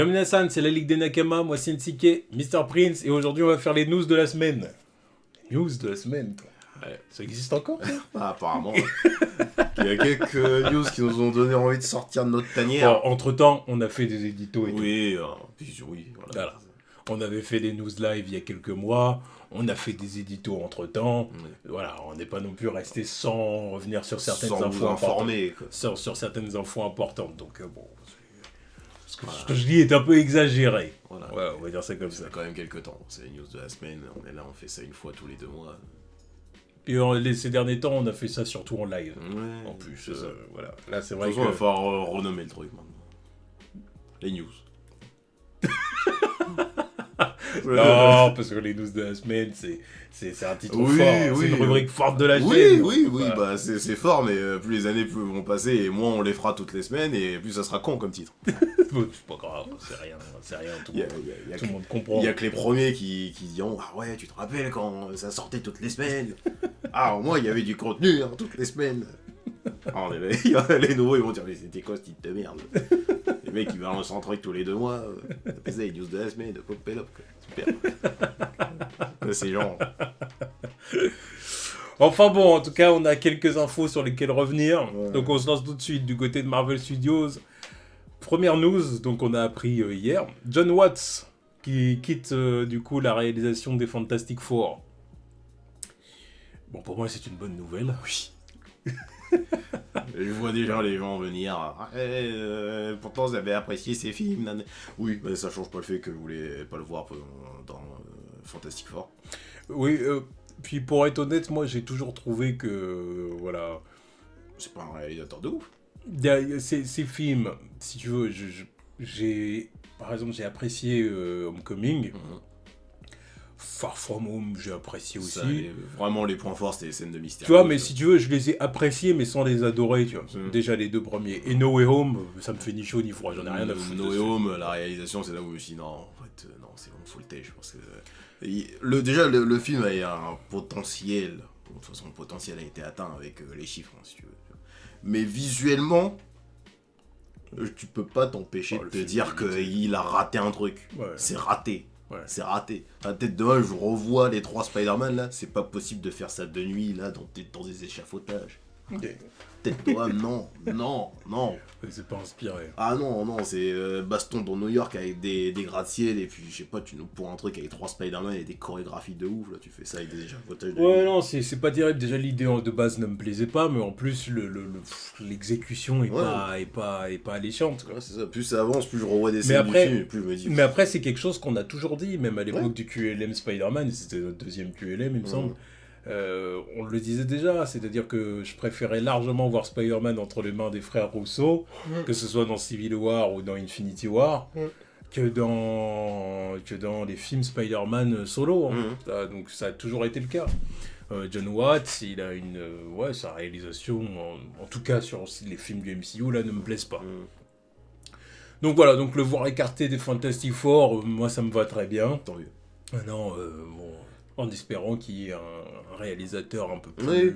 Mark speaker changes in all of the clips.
Speaker 1: Yamina-san, c'est la Ligue des Nakama, moi c'est Nsike, Mr. Prince, et aujourd'hui on va faire les news de la semaine. Les news de la semaine, quoi. Ouais, ça existe encore, ça?
Speaker 2: Apparemment. Il y a quelques news qui nous ont donné envie de sortir de notre tanière.
Speaker 1: Bon, entre-temps, on a fait des éditos et
Speaker 2: oui, oui,
Speaker 1: voilà. On avait fait des news live il y a quelques mois, on a fait des éditos entre-temps. Voilà, on n'est pas non plus resté sans revenir sur certaines infos
Speaker 2: informées,
Speaker 1: sur certaines infos importantes. Donc bon, ce que je dis est un peu exagéré.
Speaker 2: Voilà.
Speaker 1: Ouais, on va dire ça comme ça.
Speaker 2: Ça fait quand même quelques temps. C'est les news de la semaine. On est là, on fait ça une fois tous les 2 mois.
Speaker 1: Puis ces derniers temps, on a fait ça surtout en live.
Speaker 2: Ouais,
Speaker 1: en plus, voilà. Là, c'est vrai que...
Speaker 2: il va falloir renommer le truc maintenant. Les news.
Speaker 1: Non, parce que les news de la semaine, c'est un titre fort. C'est une rubrique forte de la chaîne.
Speaker 2: Oui, bah c'est fort, mais plus les années vont passer et moins on les fera toutes les semaines et plus ça sera con comme titre.
Speaker 1: C'est pas grave, c'est rien, tout le monde comprend.
Speaker 2: Il y a que les premiers qui diront « Ah ouais, tu te rappelles quand ça sortait toutes les semaines ?» Ah, au moins il y avait du contenu toutes les semaines. Les nouveaux ils vont dire « Mais c'était quoi ce titre de merde ?» Les mecs ils balancent un truc tous les 2 mois. Ça les news de la semaine, de pop up, super. C'est genre...
Speaker 1: Enfin bon, en tout cas, on a quelques infos sur lesquelles revenir.
Speaker 2: Ouais.
Speaker 1: Donc on se lance tout de suite du côté de Marvel Studios. Première news, donc on a appris hier, John Watts qui quitte du coup la réalisation des Fantastic Four. Bon, pour moi c'est une bonne nouvelle.
Speaker 2: Oui. Je vois déjà les gens venir. Pourtant, vous avez apprécié ces films. Oui, mais ça change pas le fait que vous voulez pas le voir dans Fantastic Four.
Speaker 1: Oui, puis pour être honnête, moi j'ai toujours trouvé que voilà.
Speaker 2: C'est pas un réalisateur de ouf.
Speaker 1: Ces films, si tu veux, par exemple, j'ai apprécié Homecoming. Far From Home, j'ai apprécié aussi.
Speaker 2: Ça, vraiment, les points forts, c'était les scènes de mystère.
Speaker 1: Tu vois, mais si tu veux, je les ai appréciés, mais sans les adorer, tu vois. Déjà, les 2 premiers. Et No Way Home, ça me fait ni chaud ni froid, j'en ai rien à foutre.
Speaker 2: No Way Home, la réalisation, c'est là où je me suis dit, non, en fait, non, c'est bon, faut le tèche. Parce que déjà, le film a un potentiel. De toute façon, le potentiel a été atteint avec les chiffres, si tu veux. Mais visuellement, tu peux pas t'empêcher de te dire qu'il a raté un truc. Ouais. C'est raté. Ouais. C'est raté. Enfin, peut-être demain, je revois les 3 Spider-Man, là. C'est pas possible de faire ça de nuit, là, dans des échafaudages. Okay. Peut-être toi, non.
Speaker 1: C'est pas inspiré.
Speaker 2: Ah non, c'est baston dans New York avec des gratte-ciel, et puis, je sais pas, tu nous pour un truc avec 3 Spider-Man et des chorégraphies de ouf, là, tu fais ça avec des échafaudages de
Speaker 1: ouais, non, c'est pas terrible. Déjà, l'idée de base ne me plaisait pas, mais en plus, l'exécution est pas alléchante, quoi.
Speaker 2: Ouais, c'est ça. Plus ça avance, plus je revois des scènes du film, plus je me dis...
Speaker 1: Mais après, c'est quelque chose qu'on a toujours dit, même à l'époque du QLM Spider-Man, c'était notre 2e QLM, il me semble. On le disait déjà, c'est-à-dire que je préférais largement voir Spider-Man entre les mains des frères Rousseau, que ce soit dans Civil War ou dans Infinity War, que dans les films Spider-Man solo. Donc ça a toujours été le cas. John Watts, il a sa réalisation, en tout cas sur les films du MCU, là, ne me plaise pas. Donc voilà, donc le voir écarté des Fantastic Four, moi ça me va très bien.
Speaker 2: Tant mieux.
Speaker 1: Maintenant, en espérant qu'il y ait un réalisateur un peu plus...
Speaker 2: Oui,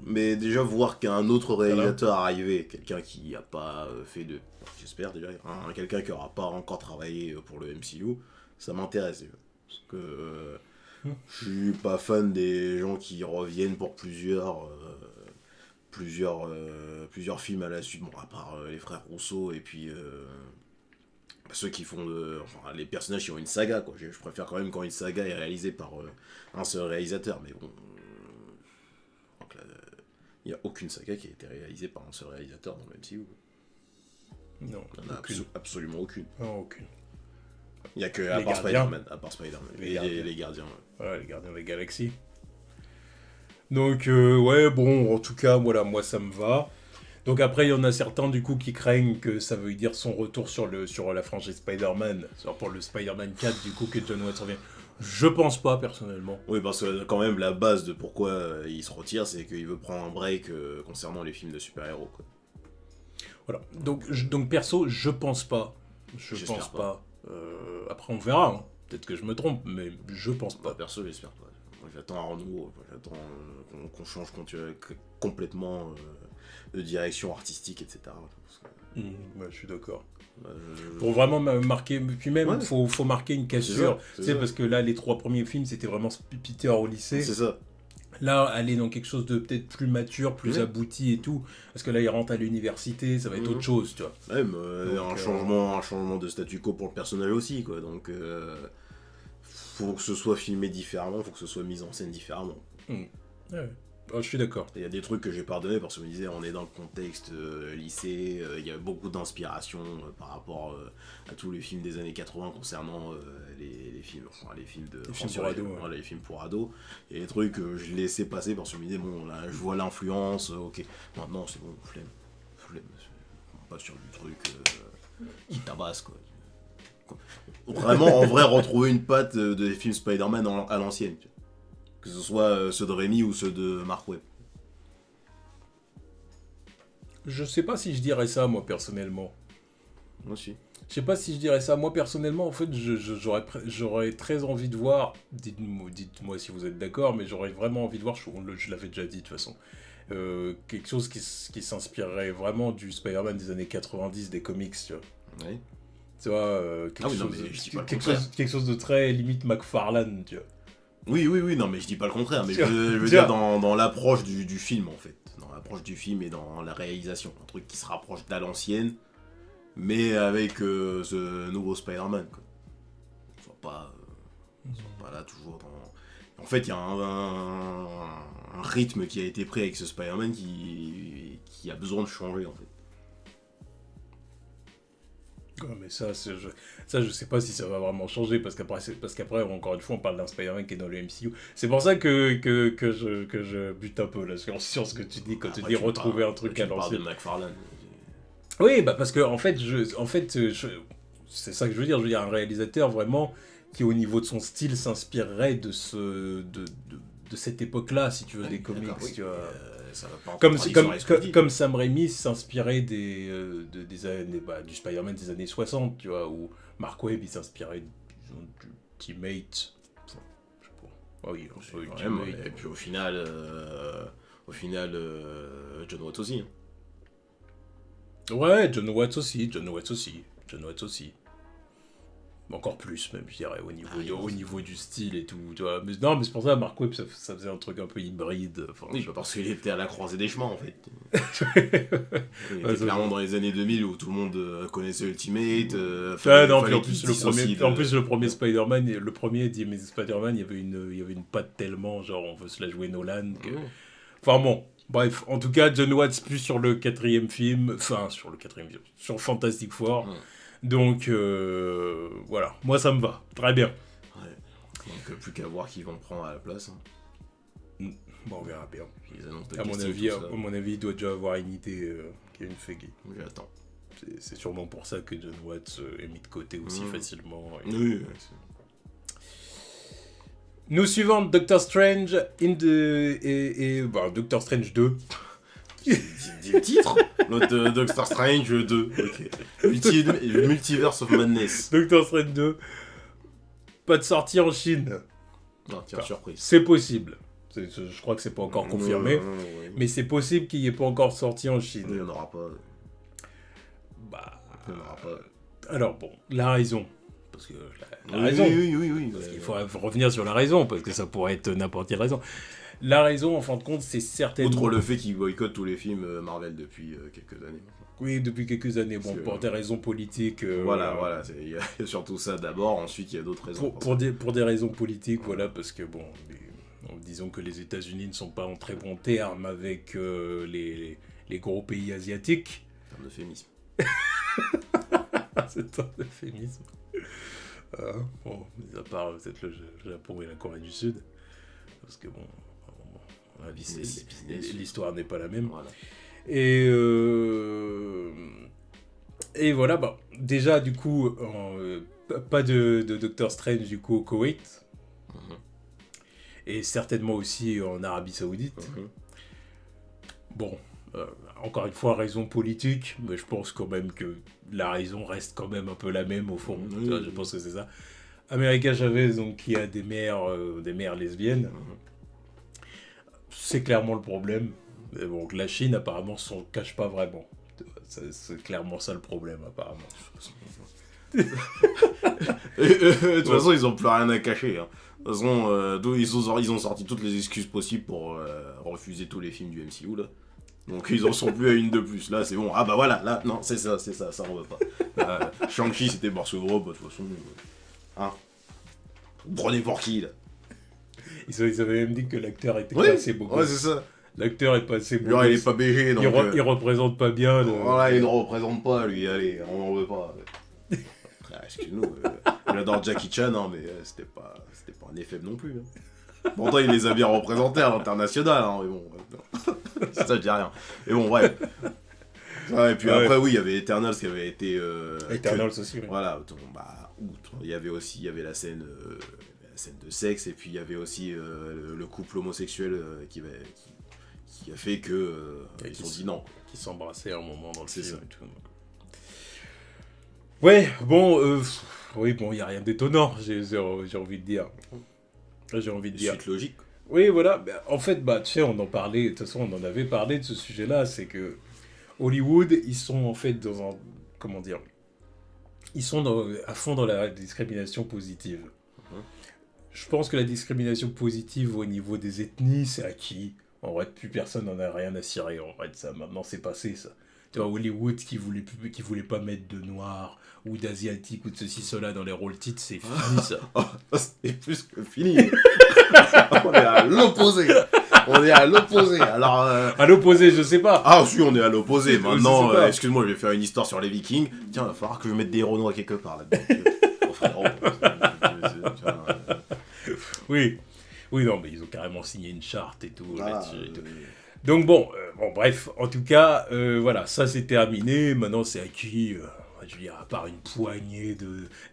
Speaker 2: mais déjà voir qu'un autre réalisateur arrivé, quelqu'un qui n'a pas fait de... J'espère déjà, quelqu'un qui n'aura pas encore travaillé pour le MCU, ça m'intéresse. Parce que je suis pas fan des gens qui reviennent pour plusieurs films à la suite, bon, à part les frères Rousseau et puis... ceux qui font les personnages qui ont une saga, quoi. Je préfère quand même quand une saga est réalisée par un seul réalisateur, mais bon, il n'y a aucune saga qui a été réalisée par un seul réalisateur dans le MCU.
Speaker 1: Non,
Speaker 2: absolument aucune.
Speaker 1: Non, aucune.
Speaker 2: Il n'y a que à part Spider-Man, les gardiens.
Speaker 1: Voilà, les gardiens de la galaxie. Donc bon, en tout cas, voilà, moi ça me va. Donc après, il y en a certains du coup qui craignent que ça veuille dire son retour sur la franchise Spider-Man, pour le Spider-Man 4 du coup que John Watts revient. Je pense pas personnellement.
Speaker 2: Oui, parce que quand même la base de pourquoi il se retire, c'est qu'il veut prendre un break concernant les films de super-héros, quoi.
Speaker 1: Voilà. Donc perso, je pense pas. Je pense pas. Après on verra. Peut-être que je me trompe, mais je pense pas.
Speaker 2: Perso, j'espère pas. J'attends un renouveau, j'attends qu'on change complètement de direction artistique, etc. Parce que,
Speaker 1: Ouais, je suis d'accord.
Speaker 2: je-
Speaker 1: Pour vraiment marquer, puis même,
Speaker 2: Ouais.
Speaker 1: faut marquer une cassure.
Speaker 2: C'est
Speaker 1: Tu sais,
Speaker 2: ça.
Speaker 1: parce que là, les 3 premiers films, c'était vraiment Peter au lycée.
Speaker 2: C'est ça.
Speaker 1: Là, aller dans quelque chose de peut-être plus mature, plus
Speaker 2: Ouais.
Speaker 1: abouti et tout. Parce que là, il rentre à l'université, ça va être autre chose, tu vois.
Speaker 2: Même
Speaker 1: Donc,
Speaker 2: un changement de statu quo pour le personnage aussi, quoi. Donc, faut que ce soit filmé différemment, faut que ce soit mis en scène différemment.
Speaker 1: Ouais. Oh, je suis d'accord.
Speaker 2: Il y a des trucs que j'ai pardonné parce que je me disais, on est dans le contexte lycée, il y a beaucoup d'inspiration par rapport à tous les films des années 80 concernant les films de
Speaker 1: films pour ados, ouais.
Speaker 2: voilà, les films pour ados. Et les trucs que je laissais passer parce que je me disais, bon, là, je vois l'influence, ok. Maintenant, c'est bon, flemme. On passe sur du truc qui tabasse, quoi. Vraiment, en vrai, retrouver une patte des films Spider-Man à l'ancienne. Tu vois. Que ce soit ceux de Raimi ou ceux de Mark Webb.
Speaker 1: Je sais pas si je dirais ça, moi, personnellement.
Speaker 2: Moi aussi.
Speaker 1: Je sais pas si je dirais ça. Moi, personnellement, en fait, j'aurais très envie de voir, dites-moi si vous êtes d'accord, mais j'aurais vraiment envie de voir, je l'avais déjà dit de toute façon, quelque chose qui s'inspirerait vraiment du Spider-Man des années 90, des comics, tu vois.
Speaker 2: Oui.
Speaker 1: Tu vois, quelque chose de très limite McFarlane, tu vois.
Speaker 2: Oui, non, mais je dis pas le contraire, mais je veux dire dans l'approche du film, en fait. Dans l'approche du film et dans la réalisation. Un truc qui se rapproche d'à l'ancienne, mais avec ce nouveau Spider-Man, quoi. Soit pas là toujours dans... En fait, il y a un rythme qui a été pris avec ce Spider-Man qui a besoin de changer, en fait.
Speaker 1: Ouais, mais ça, je sais pas si ça va vraiment changer, parce qu'après, encore une fois, on parle d'un Spider-Man qui est dans le MCU. C'est pour ça que je bute un peu là, sur ce que tu dis, quand tu dis retrouver un truc à l'ancienne.
Speaker 2: Tu parles de McFarlane.
Speaker 1: Oui, bah parce que, en fait, c'est ça que je veux dire. Je veux dire, un réalisateur vraiment qui, au niveau de son style, s'inspirerait de cette époque-là, si tu veux, des comics,
Speaker 2: oui.
Speaker 1: tu vois.
Speaker 2: Ça va pas
Speaker 1: Comme Sam Raimi s'inspirait des années, du Spider-Man des années 60, tu vois, ou Mark Webb il s'inspirait du Ultimate. Enfin, je sais pas. Oui, Ultimate.
Speaker 2: Et puis au final, John Watts aussi.
Speaker 1: Ouais, John Watts aussi. Encore plus, même, je dirais, au niveau du style et tout. Tu vois. Mais, non, mais c'est pour ça, Mark Webb, ça faisait un truc un peu hybride. Enfin,
Speaker 2: Oui, parce qu'il était à la croisée des chemins, en fait. Il était clairement dans les années 2000 où tout le monde connaissait Ultimate.
Speaker 1: En plus, le premier Spider-Man, le premier Spider-Man, il y avait une patte tellement, genre, on veut se la jouer Nolan. Enfin bon, bref, en tout cas, John Watts plus sur le sur Fantastic Four. Donc, voilà, moi ça me va, très bien.
Speaker 2: Ouais. Donc, plus qu'à voir qui vont le prendre à la place.
Speaker 1: Bon, on verra bien.
Speaker 2: Les annonces de
Speaker 1: À mon avis, il doit déjà avoir une idée qui a une féguée.
Speaker 2: J'attends.
Speaker 1: C'est sûrement pour ça que John Watts est mis de côté aussi facilement.
Speaker 2: Oui.
Speaker 1: Nous suivons Doctor Strange Doctor Strange 2.
Speaker 2: Dis le titre. Notre Doctor Strange 2. Ok. Multiverse of Madness.
Speaker 1: Doctor Strange 2. Pas de sortie en Chine.
Speaker 2: Non, tiens, surprise.
Speaker 1: C'est possible. Je crois que c'est pas encore confirmé. Mais c'est possible qu'il n'y ait pas encore sorti en Chine.
Speaker 2: Il n'y en aura pas.
Speaker 1: Il n'y en aura pas. Alors bon, la raison. Parce que la raison.
Speaker 2: Oui.
Speaker 1: Parce qu'il faut revenir sur la raison, parce que ça pourrait être n'importe quelle raison. La raison, en fin de compte, c'est certainement...
Speaker 2: Outre le fait qu'ils boycottent tous les films Marvel depuis quelques années.
Speaker 1: Oui, depuis quelques années. Bon, pour des raisons politiques...
Speaker 2: Voilà. Il y a surtout ça d'abord, ensuite il y a d'autres raisons.
Speaker 1: Pour des raisons politiques, voilà, parce que bon... disons que les États-Unis ne sont pas en très bons termes avec les gros pays asiatiques.
Speaker 2: En termes d'euphémisme.
Speaker 1: C'est un euphémisme. Bon, mis à part peut-être le Japon et la Corée du Sud. Parce que bon... l'histoire n'est pas la même.
Speaker 2: Voilà.
Speaker 1: Et voilà, bah, déjà du coup, pas de Doctor Strange du coup au Koweït. Et certainement aussi en Arabie Saoudite. Bon, encore une fois, raison politique, mais je pense quand même que la raison reste quand même un peu la même au fond. Je pense que c'est ça. America Chavez, donc, qui a des mères lesbiennes. C'est clairement le problème. Mais bon, la Chine, apparemment, s'en cache pas vraiment. C'est clairement ça le problème, apparemment.
Speaker 2: De toute façon, ils ont plus rien à cacher. Hein. De toute façon, ils ont sorti toutes les excuses possibles pour refuser tous les films du MCU, là. Donc ils en sont plus à une de plus. Là, c'est bon. Ah bah voilà, là, non, c'est ça, ça on veut pas. Shang-Chi, c'était parce que gros, bah, de toute façon... Hein. Vous prenez pour qui, là?
Speaker 1: Ils avaient même dit que l'acteur était pas assez beau.
Speaker 2: Ouais, c'est ça.
Speaker 1: L'acteur est pas assez beau.
Speaker 2: Genre, il est pas BG, donc...
Speaker 1: Il représente pas bien.
Speaker 2: Voilà, il ne représente pas, lui, allez, on en veut pas. Excuse-nous, j'adore Jackie Chan, hein, mais c'était pas un effet non plus. Hein. Pourtant, il les a bien représentés à l'international, hein, mais bon, ça, je dis rien. Mais bon, bref. Ouais, et puis après, oui, il y avait Eternals qui avait été...
Speaker 1: Eternals aussi, oui.
Speaker 2: Voilà, outre. Il y avait la scène de sexe, et puis il y avait aussi le couple homosexuel qui a fait que... ils ont dit non.
Speaker 1: Qui s'embrassaient à un moment dans le film et tout. Ouais, bon, oui, bon, il n'y a rien d'étonnant, j'ai envie de dire.
Speaker 2: Suite logique.
Speaker 1: Oui, voilà. En fait, tu sais, on en parlait, de toute façon, on en avait parlé de ce sujet-là, c'est que Hollywood, ils sont en fait dans un... Comment dire ? Ils sont à fond dans la discrimination positive. Je pense que la discrimination positive au niveau des ethnies, c'est acquis. En vrai, plus personne n'en a rien à cirer. En vrai, ça, maintenant, c'est passé, ça. Tu vois, Hollywood qui voulait pas mettre de noirs ou d'asiatiques ou de ceci, cela dans les rôles titres, c'est fini, ça.
Speaker 2: C'est plus que fini. On est à l'opposé. Alors,
Speaker 1: à l'opposé, je sais pas.
Speaker 2: Ah, si, on est à l'opposé. Maintenant, excuse-moi, je vais faire une histoire sur les Vikings. Tiens, il va falloir que je mette des héros noirs quelque part là-dedans.
Speaker 1: Oui, non, mais ils ont carrément signé une charte et tout. Là-dessus, et tout. Donc bon, bref, en tout cas, voilà, ça c'est terminé. Maintenant, c'est acquis. Je veux dire, à part une poignée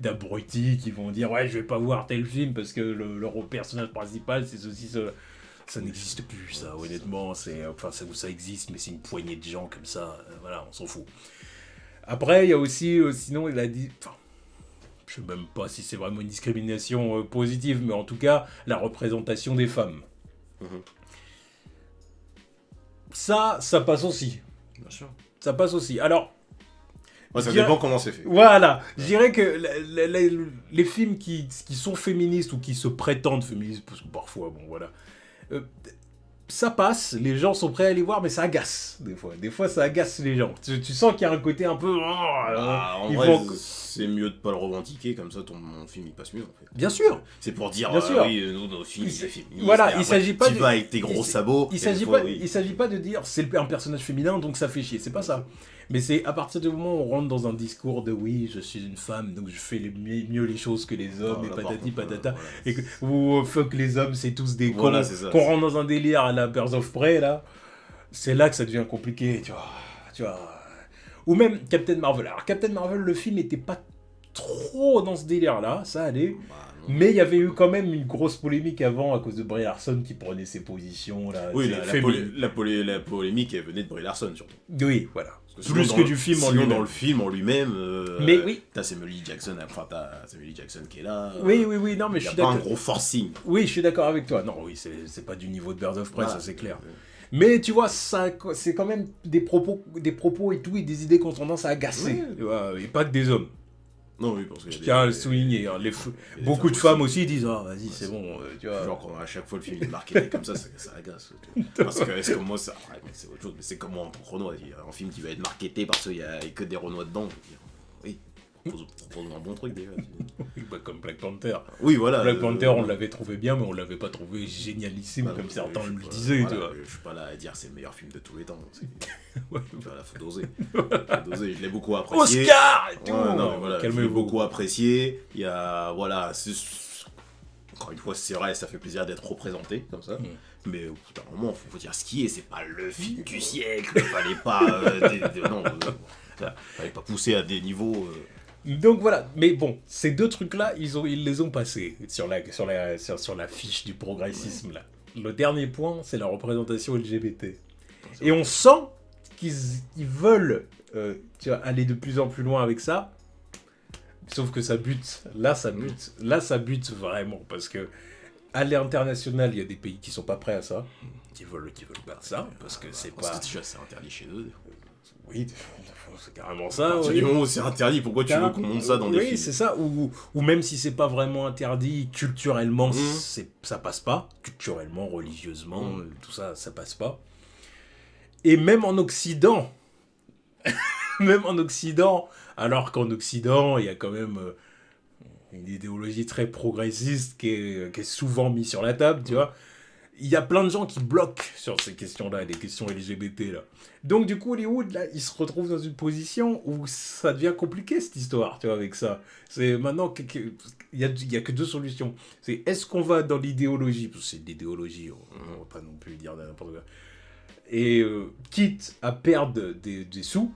Speaker 1: d'abrutis qui vont dire ouais, je vais pas voir tel film parce que le personnage principal, c'est ceci, cela. Ça n'existe plus, ça, honnêtement. Ça existe, mais c'est une poignée de gens comme ça. Voilà, on s'en fout. Après, il y a aussi, sinon, il a dit... je sais même pas si c'est vraiment une discrimination positive, mais en tout cas, la représentation des femmes. Ça passe aussi.
Speaker 2: Bien sûr.
Speaker 1: Ça passe aussi. Alors...
Speaker 2: ça dépend comment c'est fait.
Speaker 1: Voilà. Je dirais que les films qui sont féministes ou qui se prétendent féministes, parce que parfois, bon, voilà... ça passe, les gens sont prêts à les voir, mais ça agace, des fois. Des fois, ça agace les gens. Tu sens qu'il y a un côté un peu...
Speaker 2: en vrai, c'est mieux de pas le revendiquer, comme ça, mon film, il passe mieux, en fait.
Speaker 1: Bien sûr.
Speaker 2: C'est pour dire, oui, nos films, c'est féministe.
Speaker 1: Voilà, il s'agit pas
Speaker 2: tu vas avec tes gros sabots.
Speaker 1: Il s'agit pas de dire, c'est un personnage féminin, donc ça fait chier. C'est pas ça. Mais c'est à partir du moment où on rentre dans un discours de oui, je suis une femme, donc je fais mieux les choses que les hommes, et patati patata, ou fuck les hommes, c'est tous des cons, qu'on rentre dans un délire à la Birds of Prey, là, c'est là que ça devient compliqué, tu vois. Ou même Captain Marvel. Alors Captain Marvel, le film était pas trop dans ce délire-là, ça allait. Mais il y avait eu quand même une grosse polémique avant à cause de Brie Larson qui prenait ses positions. Là,
Speaker 2: oui, la polémique, elle venait de Brie Larson surtout.
Speaker 1: Oui, voilà. Plus que du film en lui-même.
Speaker 2: Dans le film en lui-même,
Speaker 1: mais oui.
Speaker 2: T'as Samuel L. Jackson qui est là.
Speaker 1: Oui, non, mais je suis d'accord.
Speaker 2: Il y a pas un gros forcing.
Speaker 1: Oui, je suis d'accord avec toi. Non, oui, c'est pas du niveau de Birds of Prey, ça c'est clair. Mais tu vois, c'est quand même des propos et tout, et des idées qui ont tendance à agacer. Et pas que des hommes.
Speaker 2: Non, oui, parce que...
Speaker 1: Je tiens à le souligner. Hein. Beaucoup de femmes aussi disent « Ah, vas-y, c'est bon. » tu vois.
Speaker 2: Genre, à chaque fois, le film est marketé comme ça agace. Parce que c'est comme moi, ça... c'est autre chose, mais c'est comme moi en tant que Renoir. Un film qui va être marketé parce qu'il n'y a que des Renois dedans. Oui, propose un bon truc, déjà.
Speaker 1: Comme Black Panther.
Speaker 2: Oui, voilà.
Speaker 1: Black Panther, on l'avait trouvé bien, mais on l'avait pas trouvé génialissime, comme certains le disaient.
Speaker 2: Voilà, je suis pas là à dire c'est le meilleur film de tous les temps. Voilà, faut doser. Je l'ai beaucoup apprécié.
Speaker 1: Oscar et tout.
Speaker 2: Je l'ai beaucoup apprécié. Il y a, voilà, encore une fois, c'est vrai, ça fait plaisir d'être représenté comme ça. Mais au bout d'un moment, faut dire ce qui est. C'est pas le film du siècle. Fallait pas, fallait pas pousser à des niveaux.
Speaker 1: Donc voilà, mais bon, ces deux trucs-là, ils les ont passés sur la fiche du progressisme là. Le dernier point, c'est la représentation LGBT. Et on sent qu'ils veulent aller de plus en plus loin avec ça. Sauf que ça bute. Là, ça bute. Là, ça bute vraiment. Parce que à l'international, il y a des pays qui sont pas prêts à ça. Qui veulent pas ça. Parce que c'est
Speaker 2: parce
Speaker 1: pas...
Speaker 2: que déjà, c'est interdit chez eux.
Speaker 1: Oui, c'est carrément ça.
Speaker 2: À partir du moment où c'est interdit, pourquoi tu veux qu'on monte ça dans des films?
Speaker 1: Oui, c'est ça. Ou même si c'est pas vraiment interdit, culturellement, ça passe pas. Culturellement, religieusement, tout ça, ça passe pas. Et même en Occident, alors qu'en Occident, il y a quand même une idéologie très progressiste qui est souvent mise sur la table, tu vois. Il y a plein de gens qui bloquent sur ces questions-là, les questions LGBT, là. Donc, du coup, Hollywood, là, il se retrouve dans une position où ça devient compliqué, cette histoire, tu vois, avec ça. C'est maintenant il y a que deux solutions. C'est est-ce qu'on va dans l'idéologie, parce que c'est de l'idéologie, on va pas non plus dire n'importe quoi, et quitte à perdre des sous,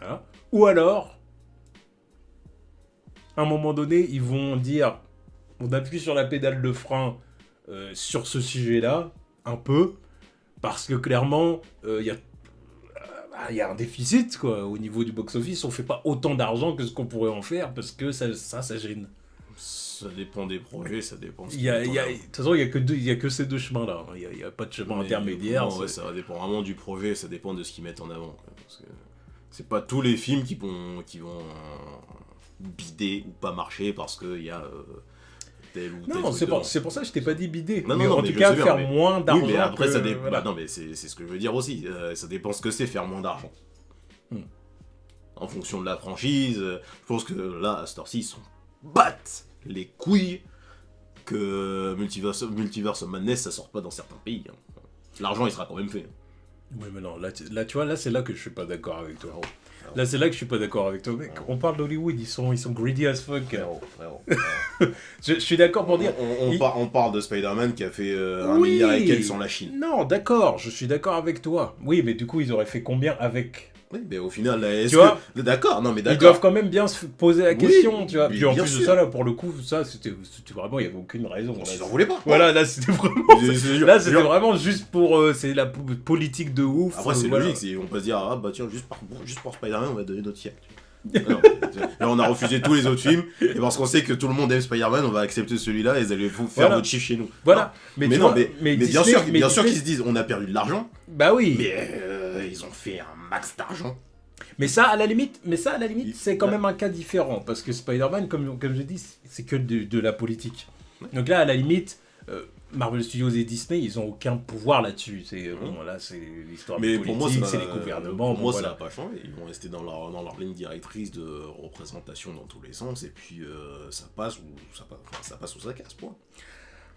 Speaker 1: hein, ou alors, à un moment donné, ils vont dire, on appuie sur la pédale de frein sur ce sujet-là, un peu, parce que clairement, il y a un déficit, quoi, au niveau du box-office. On fait pas autant d'argent que ce qu'on pourrait en faire, parce que ça gêne.
Speaker 2: Ça dépend des projets, ça dépend. De
Speaker 1: toute façon, il y a que ces deux chemins-là. Il y a pas de chemin intermédiaire.
Speaker 2: Non, ouais, ça dépend vraiment du projet, ça dépend de ce qu'ils mettent en avant. Quoi, parce que c'est pas tous les films qui vont bider ou pas marcher parce qu'il y a tel ou tel.
Speaker 1: Non, c'est pour ça que je t'ai pas dit bider.
Speaker 2: Non,
Speaker 1: mais en tout cas, faire moins d'argent.
Speaker 2: Oui, mais après, ça dépend.
Speaker 1: Voilà.
Speaker 2: Bah, non, mais c'est ce que je veux dire aussi. Ça dépend ce que c'est faire moins d'argent. En fonction de la franchise, je pense que là, à cette heure-ci, ils sont battent les couilles que Multiverse of Madness, ça sort pas dans certains pays. Hein. L'argent, il sera quand même fait.
Speaker 1: Oui, mais non, là, tu vois, là, c'est là que je suis pas d'accord avec toi. Là, c'est là que je suis pas d'accord avec toi, mec. On parle d'Hollywood, ils sont greedy as fuck. Je suis d'accord pour dire...
Speaker 2: On parle de Spider-Man qui a fait 1 milliard et quelques sans la Chine.
Speaker 1: Non, d'accord, je suis d'accord avec toi. Oui, mais du coup, ils auraient fait combien avec...
Speaker 2: Oui, mais au final, là,
Speaker 1: tu vois,
Speaker 2: d'accord, non, mais d'accord.
Speaker 1: Ils doivent quand même bien se poser la question, tu vois. Puis en plus
Speaker 2: sûr.
Speaker 1: de ça, là, pour le coup, ça, c'était vraiment, il n'y avait aucune raison.
Speaker 2: Ils en voulaient pas.
Speaker 1: Voilà, là, c'était vraiment... là, c'était vraiment juste pour... c'est la politique de ouf.
Speaker 2: Après, c'est logique, on peut se dire, ah bah tiens, juste pour Spider-Man, on va donner notre siècle. Non, là, on a refusé tous les autres films, et parce qu'on sait que tout le monde aime Spider-Man, on va accepter celui-là et vous allez faire votre chiffre chez nous.
Speaker 1: Voilà.
Speaker 2: Mais bien sûr qu'ils se disent, on a perdu de l'argent.
Speaker 1: Bah oui.
Speaker 2: Mais ils ont fait un max d'argent.
Speaker 1: Mais ça, à la limite, c'est quand même un cas différent. Parce que Spider-Man, comme je dis, c'est que de la politique. Donc là, à la limite, Marvel Studios et Disney, ils n'ont aucun pouvoir là-dessus. Bon, là, c'est l'histoire
Speaker 2: mais
Speaker 1: politique,
Speaker 2: pour moi,
Speaker 1: c'est les gouvernements.
Speaker 2: Pour moi, ça n'a pas changé. Ils vont rester dans leur ligne directrice de représentation dans tous les sens. Et puis, ça passe ou ça casse, point.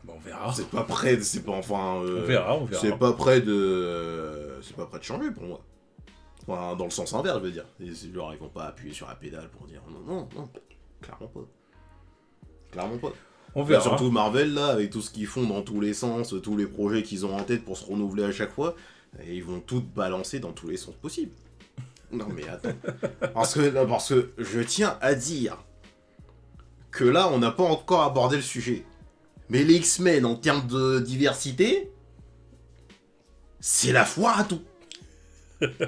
Speaker 1: Bon, on verra.
Speaker 2: C'est pas prêt, c'est pas enfin.
Speaker 1: On verra.
Speaker 2: C'est pas prêt de changer pour moi. Enfin, dans le sens inverse, je veux dire. Genre, ils vont pas appuyer sur la pédale pour dire non, clairement pas.
Speaker 1: On verra.
Speaker 2: Surtout Marvel, là, avec tout ce qu'ils font dans tous les sens, tous les projets qu'ils ont en tête pour se renouveler à chaque fois, et ils vont tout balancer dans tous les sens possibles. Non mais attends. Parce que je tiens à dire que là, on n'a pas encore abordé le sujet. Mais les X-Men, en termes de diversité, c'est la foire à tout.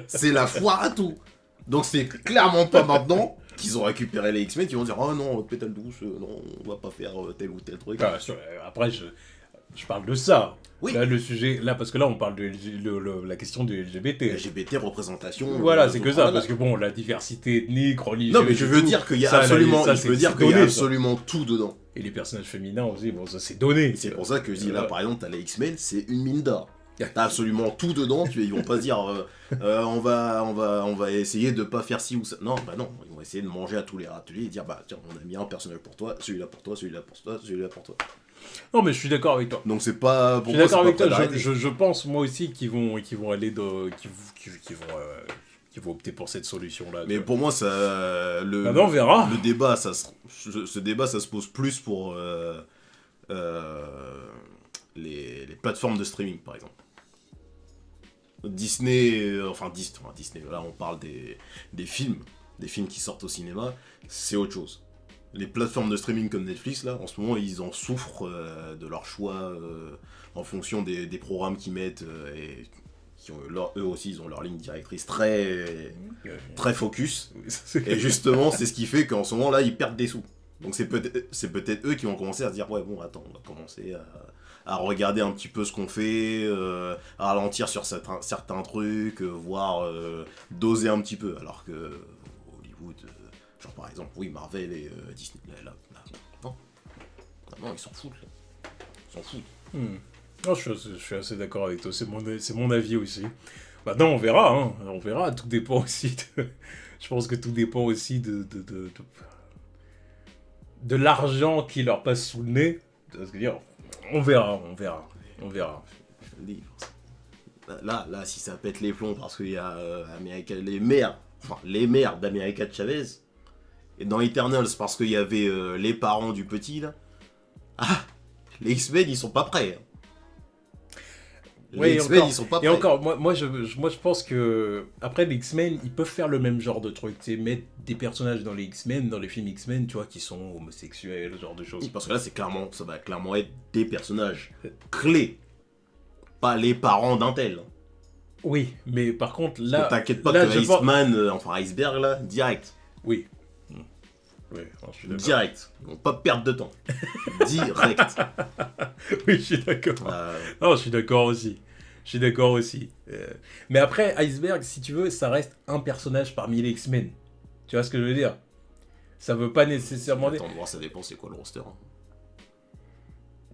Speaker 2: C'est la foire à tout. Donc c'est clairement pas maintenant qu'ils ont récupéré les X-Men qui vont dire oh non, pétale douce, non, on va pas faire tel ou tel truc.
Speaker 1: Après, je parle de ça.
Speaker 2: Oui.
Speaker 1: Là, le sujet, là, parce que là, on parle de la question du LGBT.
Speaker 2: LGBT, représentation.
Speaker 1: Voilà, c'est que ça, parce que bon, la diversité ethnique, religieuse.
Speaker 2: Non, mais je veux dire qu'il y a absolument tout dedans.
Speaker 1: Et les personnages féminins aussi, bon, ça c'est donné.
Speaker 2: C'est pour ça que je dis là, par exemple, t'as les X-Men, c'est une mine d'or. T'as absolument tout dedans, ils vont pas se dire on va essayer de pas faire ci ou ça. Non, bah non, ils vont essayer de manger à tous les râteliers et dire bah tiens, on a mis un personnage pour toi, celui-là pour toi, celui-là pour toi, celui-là pour toi.
Speaker 1: Non, mais je suis d'accord avec toi.
Speaker 2: Donc c'est pas.
Speaker 1: Je suis d'accord avec toi. Je pense moi aussi qu'ils vont aller qu'ils vont opter pour cette solution-là.
Speaker 2: Mais pour moi, ça,
Speaker 1: on verra.
Speaker 2: Le débat, ce débat, ça se pose plus pour les plateformes de streaming, par exemple. Disney, Disney, là on parle des films qui sortent au cinéma, c'est autre chose. Les plateformes de streaming comme Netflix, là, en ce moment, ils en souffrent de leur choix en fonction des programmes qu'ils mettent et eux aussi, ils ont leur ligne directrice très focus. Et justement, c'est ce qui fait qu'en ce moment-là, ils perdent des sous. Donc c'est peut-être eux qui vont commencer à se dire, ouais, bon, attends, on va commencer à regarder un petit peu ce qu'on fait, à ralentir sur certains trucs, voire doser un petit peu. Alors que Hollywood, genre par exemple, oui, Marvel et Disney, non, ils s'en foutent. Là. Ils s'en foutent.
Speaker 1: Non, je suis assez d'accord avec toi, c'est mon avis aussi. Maintenant, on verra, tout dépend aussi je pense que tout dépend aussi de l'argent qui leur passe sous le nez. C'est-à-dire, on verra.
Speaker 2: Je le dis. Là, si ça pète les plombs parce qu'il y a les mères d'America Chavez, et dans Eternals parce qu'il y avait les parents du petit, là, les X-Men, ils sont pas prêts.
Speaker 1: Les X-Men, ils sont pas prêts. Et encore, moi, je pense que après les X-Men, ils peuvent faire le même genre de truc, tu sais, mettre des personnages dans les X-Men, dans les films X-Men, tu vois, qui sont homosexuels, ce genre de choses.
Speaker 2: Oui, parce que là, ça va clairement être des personnages clés, pas les parents d'un tel.
Speaker 1: Oui, mais par contre, là...
Speaker 2: T'inquiète pas que Iceman, Iceberg, là, direct.
Speaker 1: Oui. Oui, je suis d'accord.
Speaker 2: Direct. Ils vont pas perdre de temps. Direct.
Speaker 1: Oui, je suis d'accord. Non, je suis d'accord aussi. Mais après, Iceberg, si tu veux, ça reste un personnage parmi les X-Men. Tu vois ce que je veux dire? Ça veut pas nécessairement...
Speaker 2: Attends, ça dépend, c'est quoi le roster.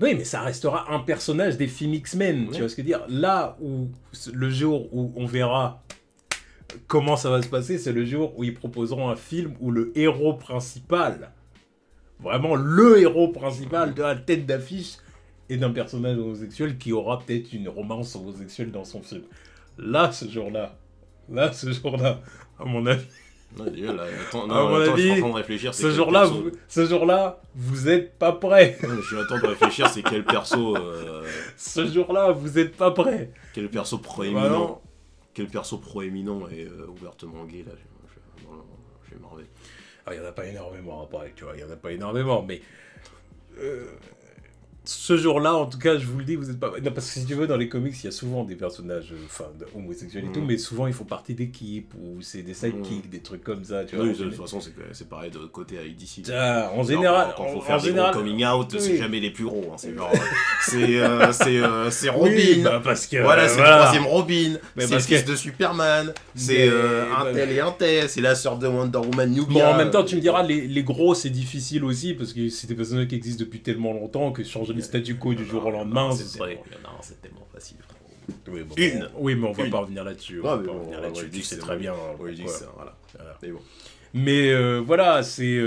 Speaker 1: Oui, mais ça restera un personnage des films X-Men. Tu vois ce que je veux dire? Là où, le jour où on verra... Comment ça va se passer, c'est le jour où ils proposeront un film où le héros principal, vraiment le héros principal de la tête d'affiche, est d'un personnage homosexuel qui aura peut-être une romance homosexuelle dans son film. Là, ce jour-là, à mon avis...
Speaker 2: Non, déjà, là, je suis en train de réfléchir.
Speaker 1: Ce jour-là, vous êtes pas prêts.
Speaker 2: Je suis en train de réfléchir, c'est quel perso...
Speaker 1: Ce jour-là, vous êtes pas prêts.
Speaker 2: Quel perso proéminent. Quel perso proéminent et ouvertement gay, là, je vais m'arrêter.
Speaker 1: Il n'y en a pas énormément après, tu vois, mais... ce jour-là, en tout cas, je vous le dis, vous êtes pas... Non, parce que si tu veux, dans les comics, il y a souvent des personnages homosexuels et tout, mais souvent, ils font partie d'équipes, ou c'est des sidekicks, des trucs comme ça, tu vois.
Speaker 2: Oui, de toute façon, c'est pareil de l'autre côté avec DC.
Speaker 1: En général...
Speaker 2: Quand il faut faire des gros coming out, c'est jamais les plus gros, hein, c'est genre... c'est Robin,
Speaker 1: oui, parce que...
Speaker 2: Voilà, c'est le troisième Robin, c'est le fils de Superman, c'est un tel et un tel, c'est la sœur de Wonder Woman Nubia...
Speaker 1: Bon, en même temps, tu me diras, les gros, c'est difficile aussi, parce que c'est des personnages qui existent depuis tellement longtemps que changer le statu quo du jour au lendemain,
Speaker 2: c'est tellement facile.
Speaker 1: Oui, mais on va pas revenir là-dessus.
Speaker 2: Tu sais
Speaker 1: très bien.
Speaker 2: Voilà. Mais bon.
Speaker 1: Mais voilà, c'est...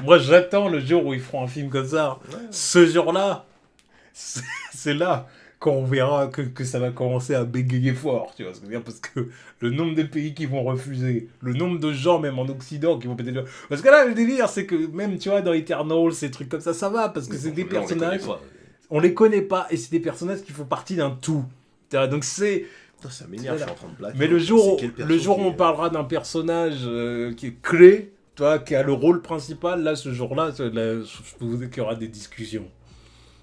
Speaker 1: Moi, j'attends le jour où ils feront un film comme ça. Ouais. Ce jour-là, c'est là qu'on verra que ça va commencer à bégayer fort, tu vois ce que je veux dire, parce que le nombre de pays qui vont refuser, le nombre de gens, même en Occident, qui vont peut-être... Parce que là, le délire, c'est que même, tu vois, dans Eternals, ces trucs comme ça va, parce que c'est des personnages... On les connaît pas, et c'est des personnages qui font partie d'un tout. Donc c'est...
Speaker 2: Ça m'énerve, je suis en train de blaguer.
Speaker 1: Mais le jour où on parlera d'un personnage qui est clé, tu vois, qui a le rôle principal, là, ce jour-là, je peux vous dire qu'il y aura des discussions.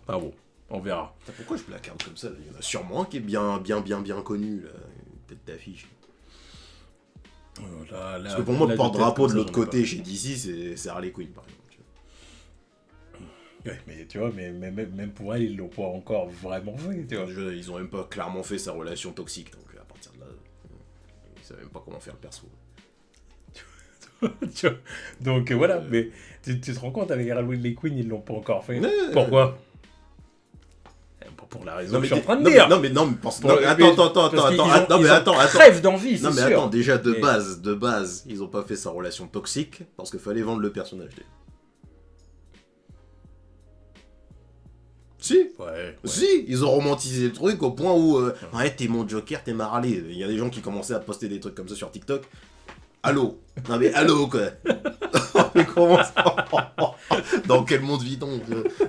Speaker 1: Ah bon. On verra.
Speaker 2: Pourquoi je placarde comme ça? Il y en a sûrement un qui est bien connu, là. Tête d'affiche. Parce que pour moi, le porte-drapeau de l'autre côté chez DC, c'est Harley Quinn, par exemple.
Speaker 1: Ouais, mais tu vois, même pour elle, ils l'ont pas encore vraiment fait, tu vois.
Speaker 2: Ils ont même pas clairement fait sa relation toxique, donc à partir de là, ils savent même pas comment faire le perso.
Speaker 1: Donc voilà, mais tu te rends compte, avec Harley Quinn, ils l'ont pas encore fait. Pourquoi? Pour la raison que je suis en train de dire.
Speaker 2: Non, mais pense... Attends.
Speaker 1: Crève d'envie,
Speaker 2: non, mais attends, déjà, de base, ils ont pas fait sa relation toxique, parce qu'il fallait vendre le personnage. Si. Ouais. Si, ils ont romantisé le truc au point où ouais, t'es mon Joker, t'es ma Harley. Il y a des gens qui commençaient à poster des trucs comme ça sur TikTok. Allô. Non mais allô quoi. Mais comment ça? Dans quel monde vit-on?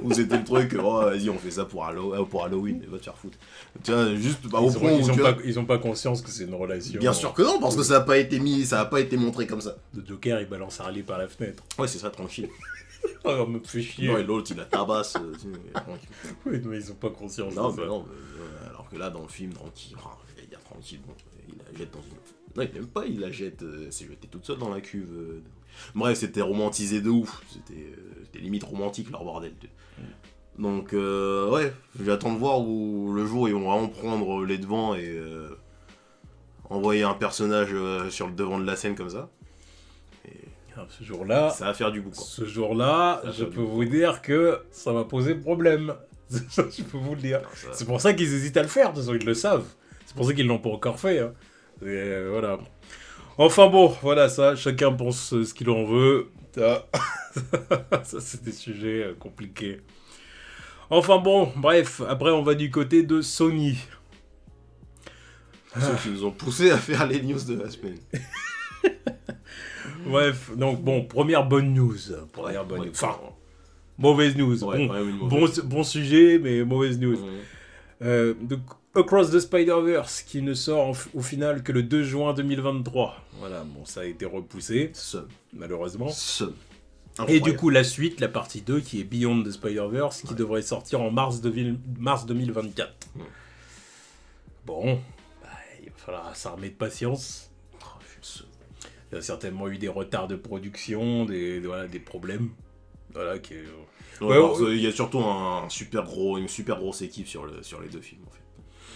Speaker 2: Où c'était le truc, oh vas-y on fait ça pour Halloween, va te faire foutre. Tu vois, juste au point où
Speaker 1: ils ont pas conscience que c'est une relation.
Speaker 2: Bien sûr que non, parce que ça a pas été montré comme ça.
Speaker 1: Le Joker il balance Harley par la fenêtre.
Speaker 2: Ouais, c'est ça, tranquille.
Speaker 1: Oh, me fait chier.
Speaker 2: Non, et l'autre, il la tabasse.
Speaker 1: Oui, mais ils ont pas conscience
Speaker 2: Non,
Speaker 1: de ça.
Speaker 2: mais non, alors que là, dans le film, tranquille, je vais dire tranquille, bon, il la jette dans une... Non, il n'aime pas, il la jette, c'est jeté toute seule dans la cuve. Bref, c'était romantisé de ouf, c'était limite romantique leur bordel. Donc, ouais, j'attends de voir où le jour ils vont vraiment prendre les devants et envoyer un personnage sur le devant de la scène comme ça.
Speaker 1: Alors, ce jour-là,
Speaker 2: Ça va faire du goût, quoi.
Speaker 1: ce jour-là, je peux vous dire que ça va poser problème. Ça, je peux vous le dire.
Speaker 2: Ça...
Speaker 1: C'est pour ça qu'ils hésitent à le faire, de toute façon, ils le savent. C'est pour ça qu'ils l'ont pas encore fait. Hein. Et voilà. Enfin bon, voilà, ça, chacun pense ce qu'il en veut. Ça, ça c'est des sujets compliqués. Enfin bon, bref, après on va du côté de Sony.
Speaker 2: Ceux qui nous ont poussé à faire les news de la semaine.
Speaker 1: Bref, donc bon, première bonne news. Première bonne news. Enfin, mauvaise news.
Speaker 2: Ouais,
Speaker 1: Bon sujet, mais mauvaise news. Donc, Across the Spider-Verse, qui ne sort au final que le 2 juin 2023. Voilà, bon, ça a été repoussé, malheureusement. Et du coup, la suite, la partie 2, qui est Beyond the Spider-Verse, qui devrait sortir en mars 2024. Bon, bah, il va falloir s'armer de patience. Il y a certainement eu des retards de production, des problèmes. Voilà, qui est...
Speaker 2: il y a surtout une super grosse équipe sur les deux films, en fait.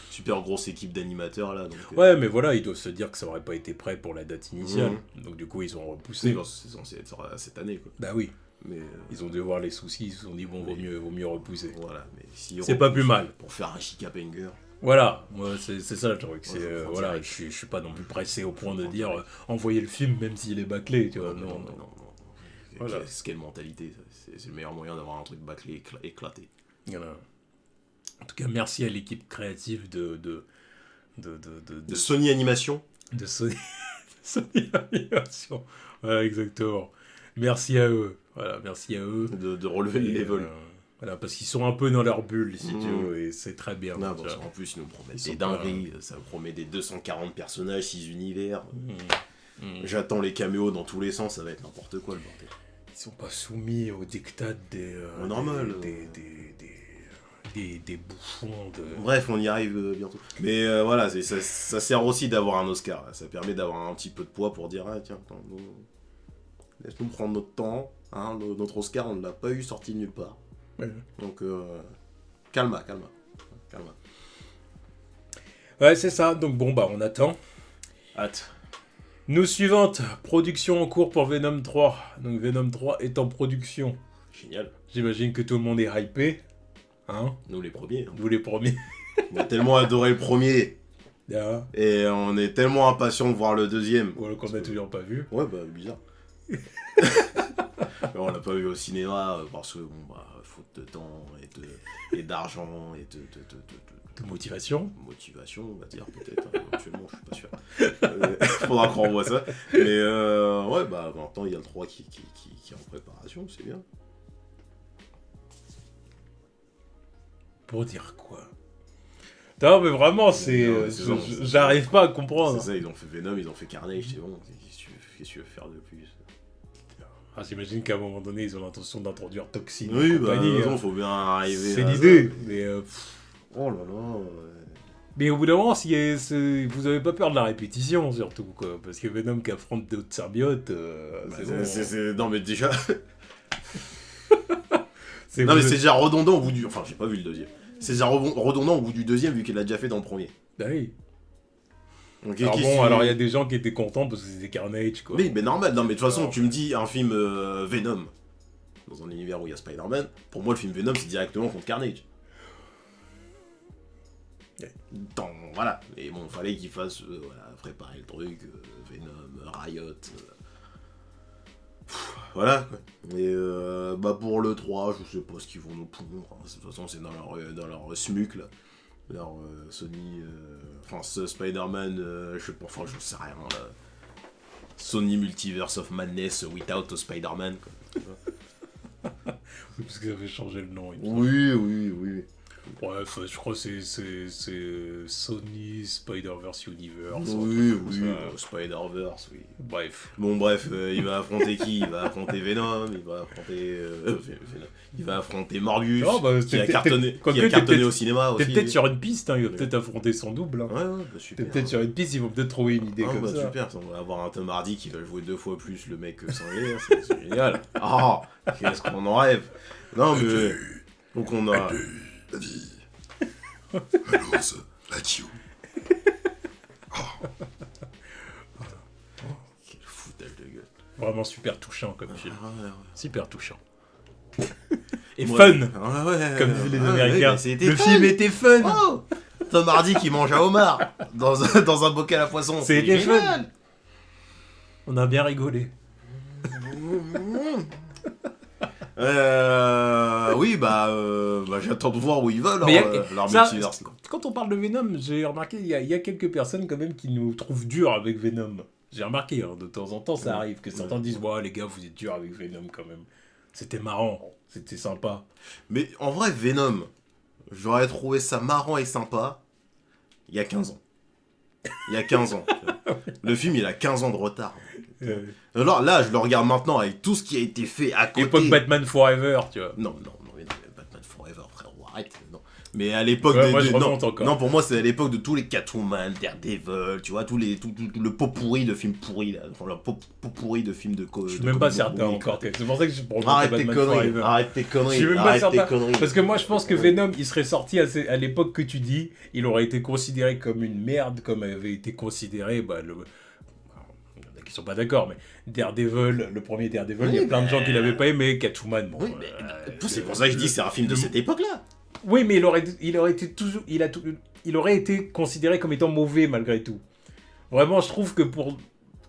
Speaker 2: Super grosse équipe d'animateurs, là. Donc,
Speaker 1: ouais, mais voilà, ils doivent se dire que ça aurait pas été prêt pour la date initiale. Donc du coup, ils ont repoussé.
Speaker 2: C'est censé être cette année, quoi.
Speaker 1: Bah oui.
Speaker 2: Mais
Speaker 1: ils ont dû voir les soucis, ils se sont dit, bon, vaut mieux repousser.
Speaker 2: Voilà, mais si
Speaker 1: c'est pas plus mal.
Speaker 2: Pour faire un chica banger.
Speaker 1: Voilà, moi c'est ça le truc. Voilà, je suis pas non plus pressé au point de dire envoyer le film même s'il est bâclé, tu vois. Non.
Speaker 2: Voilà. Quelle mentalité, c'est le meilleur moyen d'avoir un truc bâclé, éclaté.
Speaker 1: Voilà. En tout cas, merci à l'équipe créative de
Speaker 2: Sony Animation.
Speaker 1: De Sony Animation. Voilà, exactement. Merci à eux. Voilà, merci à eux.
Speaker 2: De relever le level.
Speaker 1: Voilà, parce qu'ils sont un peu dans leur bulle, si tu veux, et c'est très bien.
Speaker 2: Non, bon, en plus, ils nous promettent des dingueries. Ça promet des 240 personnages, 6 univers. J'attends les caméos dans tous les sens, ça va être n'importe quoi, le bordel.
Speaker 1: Ils sont pas soumis au diktat des bouffons de...
Speaker 2: Bref, on y arrive bientôt. Mais voilà, ça sert aussi d'avoir un Oscar. Là. Ça permet d'avoir un petit peu de poids pour dire, ah tiens, laisse-nous prendre notre temps. Hein, notre Oscar, on ne l'a pas eu sorti de nulle part.
Speaker 1: Ouais.
Speaker 2: Donc, calma.
Speaker 1: Ouais, c'est ça. Donc bon, bah on attend.
Speaker 2: Hâte.
Speaker 1: News suivante, production en cours pour Venom 3. Donc Venom 3 est en production.
Speaker 2: Génial.
Speaker 1: J'imagine que tout le monde est hypé. Hein ?
Speaker 2: Nous les premiers.
Speaker 1: Nous les premiers.
Speaker 2: On a tellement adoré le premier.
Speaker 1: Yeah.
Speaker 2: Et on est tellement impatient de voir le deuxième.
Speaker 1: Voilà, qu'on n'a toujours pas vu.
Speaker 2: Ouais, bah bizarre. On l'a pas vu au cinéma parce que, bon, bah, faute de temps et d'argent et
Speaker 1: de motivation.
Speaker 2: Motivation, on va dire, peut-être. Actuellement, je suis pas sûr. Faudra qu'on revoie ça. Mais ouais, bah maintenant, il y a le 3 qui est en préparation, c'est bien.
Speaker 1: Pour dire quoi ? Non, mais vraiment, j'arrive pas à comprendre.
Speaker 2: C'est ça, ils ont fait Venom, ils ont fait Carnage, c'est bon. Qu'est-ce que tu veux faire de plus ?
Speaker 1: Ah, j'imagine qu'à un moment donné, ils ont l'intention d'introduire Toxine.
Speaker 2: Oui, bah, il faut bien arriver.
Speaker 1: C'est l'idée. Mais
Speaker 2: oh là là.
Speaker 1: Mais au bout d'un moment, vous avez pas peur de la répétition, surtout, quoi. Parce que Venom qui affronte d'autres symbiotes,
Speaker 2: Non, mais déjà.
Speaker 1: c'est
Speaker 2: déjà redondant au bout du. Enfin, j'ai pas vu le deuxième. C'est déjà redondant au bout du deuxième, vu qu'elle l'a déjà fait dans le premier.
Speaker 1: Bah oui.
Speaker 2: Donc,
Speaker 1: alors il y a des gens qui étaient contents parce que c'était Carnage, quoi.
Speaker 2: Oui, mais normal. Non, mais de toute façon, tu me dis un film Venom dans un univers où il y a Spider-Man. Pour moi, le film Venom, c'est directement contre Carnage.
Speaker 1: Ouais.
Speaker 2: Voilà. Et bon, fallait qu'il fasse préparer le truc. Venom, Riot. Voilà, quoi. Et bah pour le 3, je sais pas ce qu'ils vont nous pondre. Hein. De toute façon, c'est dans leur SMUC, là. Leur Sony. Enfin, ce Spider-Man, je sais pas, enfin, je sais rien, là. Sony Multiverse of Madness without a Spider-Man, quoi.
Speaker 1: Parce qu'ils avaient changé le nom.
Speaker 2: Oui.
Speaker 1: Bref, je crois que c'est Sony Spider-Verse Universe.
Speaker 2: Oui, Spider-Verse, oui.
Speaker 1: Bref.
Speaker 2: Bon, bref, il va affronter qui? Il va affronter Venom, il va affronter Morbius,
Speaker 1: Oh, bah,
Speaker 2: qui a cartonné au cinéma aussi.
Speaker 1: T'es peut-être sur une piste, hein, il va peut-être affronter son double. Hein.
Speaker 2: Ouais, bah, super.
Speaker 1: T'es peut-être sur une piste, ils vont peut-être trouver une idée comme ça.
Speaker 2: Super, on va avoir un Tom Hardy qui va jouer 2 fois plus le mec sanguinaire, c'est génial. Ah, qu'est-ce qu'on en rêve. Non, mais... Donc on a...
Speaker 3: La vie. Malheureuse. Like you.
Speaker 2: Quel foutage de gueule.
Speaker 1: Vraiment super touchant comme film.
Speaker 2: Ouais.
Speaker 1: Super touchant. Et
Speaker 2: Ouais.
Speaker 1: fun,
Speaker 2: Ouais.
Speaker 1: comme disent les Américains.
Speaker 2: Ouais,
Speaker 1: Le film était fun.
Speaker 2: Oh, Tom Hardy qui mange un homard dans un bocal à poisson.
Speaker 1: C'était fun.
Speaker 2: génial.
Speaker 1: On a bien rigolé.
Speaker 2: Oui, j'attends de voir où ils veulent,
Speaker 1: Mais
Speaker 2: leur
Speaker 1: ça,
Speaker 2: multiverse.
Speaker 1: quand on parle de Venom, j'ai remarqué il y a quelques personnes quand même qui nous trouvent durs avec Venom. J'ai remarqué, hein, de temps en temps ça arrive que certains disent ouais les gars vous êtes durs avec Venom quand même. C'était marrant, c'était sympa.
Speaker 2: Mais en vrai, Venom, j'aurais trouvé ça marrant et sympa il y a 15 ans. Il y a 15 ans. Tu vois. Le film, il a 15 ans de retard. Alors là, je le regarde maintenant avec tout ce qui a été fait à côté.
Speaker 1: Époque Batman Forever, tu vois.
Speaker 2: Non, mais Batman Forever, frère, arrête. Non. Mais à l'époque
Speaker 1: Ouais, moi, je remonte encore.
Speaker 2: Non, pour moi, c'est à l'époque de tous les Catwoman, Daredevil, tu vois, tout le pot pourri de films pourris, là. Enfin, le pot pourri de films de
Speaker 1: Je suis même pas certain encore. C'est pour ça que je prends
Speaker 2: Arrête tes
Speaker 1: Batman
Speaker 2: conneries,
Speaker 1: Forever.
Speaker 2: arrête tes conneries.
Speaker 1: Je suis même pas
Speaker 2: arrête tes
Speaker 1: certain.
Speaker 2: conneries.
Speaker 1: Parce que moi, je pense que Venom, il serait sorti à l'époque que tu dis. Il aurait été considéré comme une merde, comme avait été considéré. Il y en a qui sont pas d'accord, mais Daredevil, le premier Daredevil, il y a plein de gens qui l'avaient pas aimé. Catwoman, bon.
Speaker 2: Oui, mais c'est pour ça que je dis c'est un film de cette époque-là.
Speaker 1: Oui, mais il aurait été considéré comme étant mauvais malgré tout. Vraiment, je trouve que pour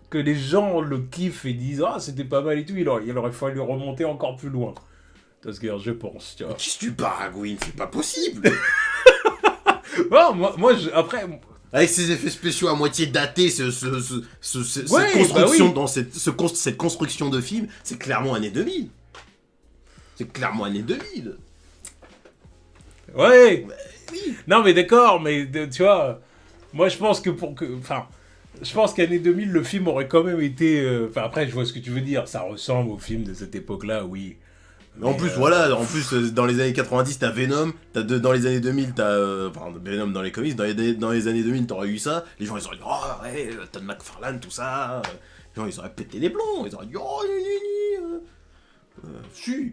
Speaker 1: que les gens le kiffent et disent ah c'était pas mal et tout, il aurait fallu remonter encore plus loin. Parce que je pense, tu vois.
Speaker 2: Qu'est-ce que tu baragouines? C'est pas possible.
Speaker 1: Non, après.
Speaker 2: Avec ces effets spéciaux à moitié datés, cette
Speaker 1: Ouais,
Speaker 2: construction
Speaker 1: bah oui.
Speaker 2: cette construction de film, c'est clairement année 2000. C'est clairement année 2000.
Speaker 1: Ouais.
Speaker 2: Oui.
Speaker 1: Non, mais d'accord, mais tu vois, moi je pense que je pense qu'année 2000, le film aurait quand même été. Après, je vois ce que tu veux dire. Ça ressemble au film de cette époque-là, oui.
Speaker 2: En plus, dans les années 90, t'as Venom, dans les années 2000, t'as Venom dans les comics, dans les années 2000, t'aurais eu ça, les gens ils auraient dit, oh ouais, Todd McFarlane, tout ça, les gens ils auraient pété les plombs, ils auraient dit, oh si.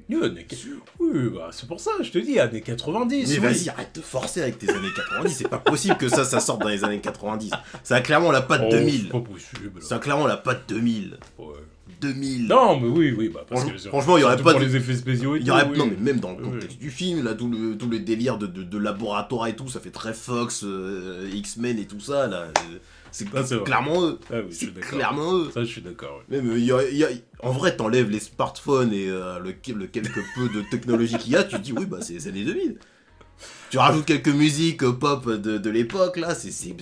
Speaker 1: Oui, bah, c'est pour ça, je te dis, années 90.
Speaker 2: Mais vas-y, arrête de forcer avec tes années 90, c'est pas possible que ça sorte dans les années 90. Ça a clairement la patte 2000.
Speaker 1: C'est pas possible.
Speaker 2: Ça a clairement la patte 2000.
Speaker 1: Ouais.
Speaker 2: 2000.
Speaker 1: Non, mais oui, bah, parce que
Speaker 2: Franchement, il y aurait pas
Speaker 1: pour
Speaker 2: de...
Speaker 1: les effets spéciaux et
Speaker 2: Il y aurait...
Speaker 1: tout,
Speaker 2: Non,
Speaker 1: oui.
Speaker 2: mais même dans le contexte du film, là, tout le délire de laboratoire et tout, ça fait très Fox, X-Men et tout ça, là. C'est clairement eux.
Speaker 1: Ah, oui,
Speaker 2: c'est clairement eux.
Speaker 1: Ça, je suis d'accord. Ouais.
Speaker 2: Même, en vrai, t'enlèves les smartphones et le quelque peu de technologie qu'il y a, tu te dis, oui, bah, c'est les années 2000. Tu rajoutes quelques musiques pop de l'époque, là, c'est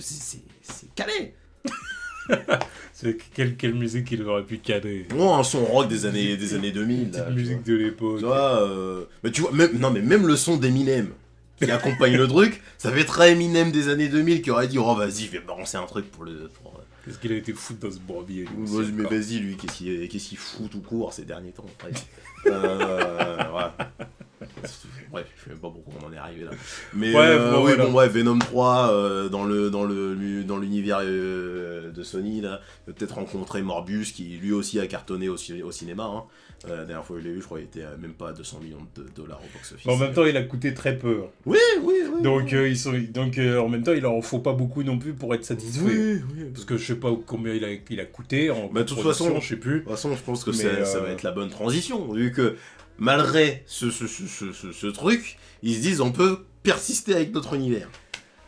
Speaker 2: calé.
Speaker 1: C'est quelle musique il aurait pu caler.
Speaker 2: Oh, un son rock des années 2000.
Speaker 1: Petite
Speaker 2: là,
Speaker 1: musique de l'époque.
Speaker 2: Tu vois, mais tu vois, même le son d'Eminem qui accompagne le truc, ça fait très Eminem des années 2000 qui aurait dit, oh vas-y, je vais balancer un truc pour
Speaker 1: Qu'est-ce qu'il a été foutre dans ce bourbier
Speaker 2: mais vas-y, lui, qu'est-ce qu'il fout tout court ces derniers temps. Ouais. Bref, je sais même pas pourquoi on en est arrivé là. Mais ouais, Venom 3 dans l'univers de Sony là, peut-être rencontrer Morbius qui lui aussi a cartonné au cinéma. Hein. La dernière fois que je l'ai vu, je crois qu'il était même pas à 200 millions de dollars au box-office.
Speaker 1: En même temps, il a coûté très peu.
Speaker 2: Oui.
Speaker 1: Donc, en même temps, il en faut pas beaucoup non plus pour être satisfait.
Speaker 2: Oui.
Speaker 1: Parce que je sais pas combien il a coûté en
Speaker 2: de toute façon,
Speaker 1: je sais plus.
Speaker 2: De toute façon, je pense que ça va être la bonne transition, vu que malgré ce truc, ils se disent on peut persister avec notre univers.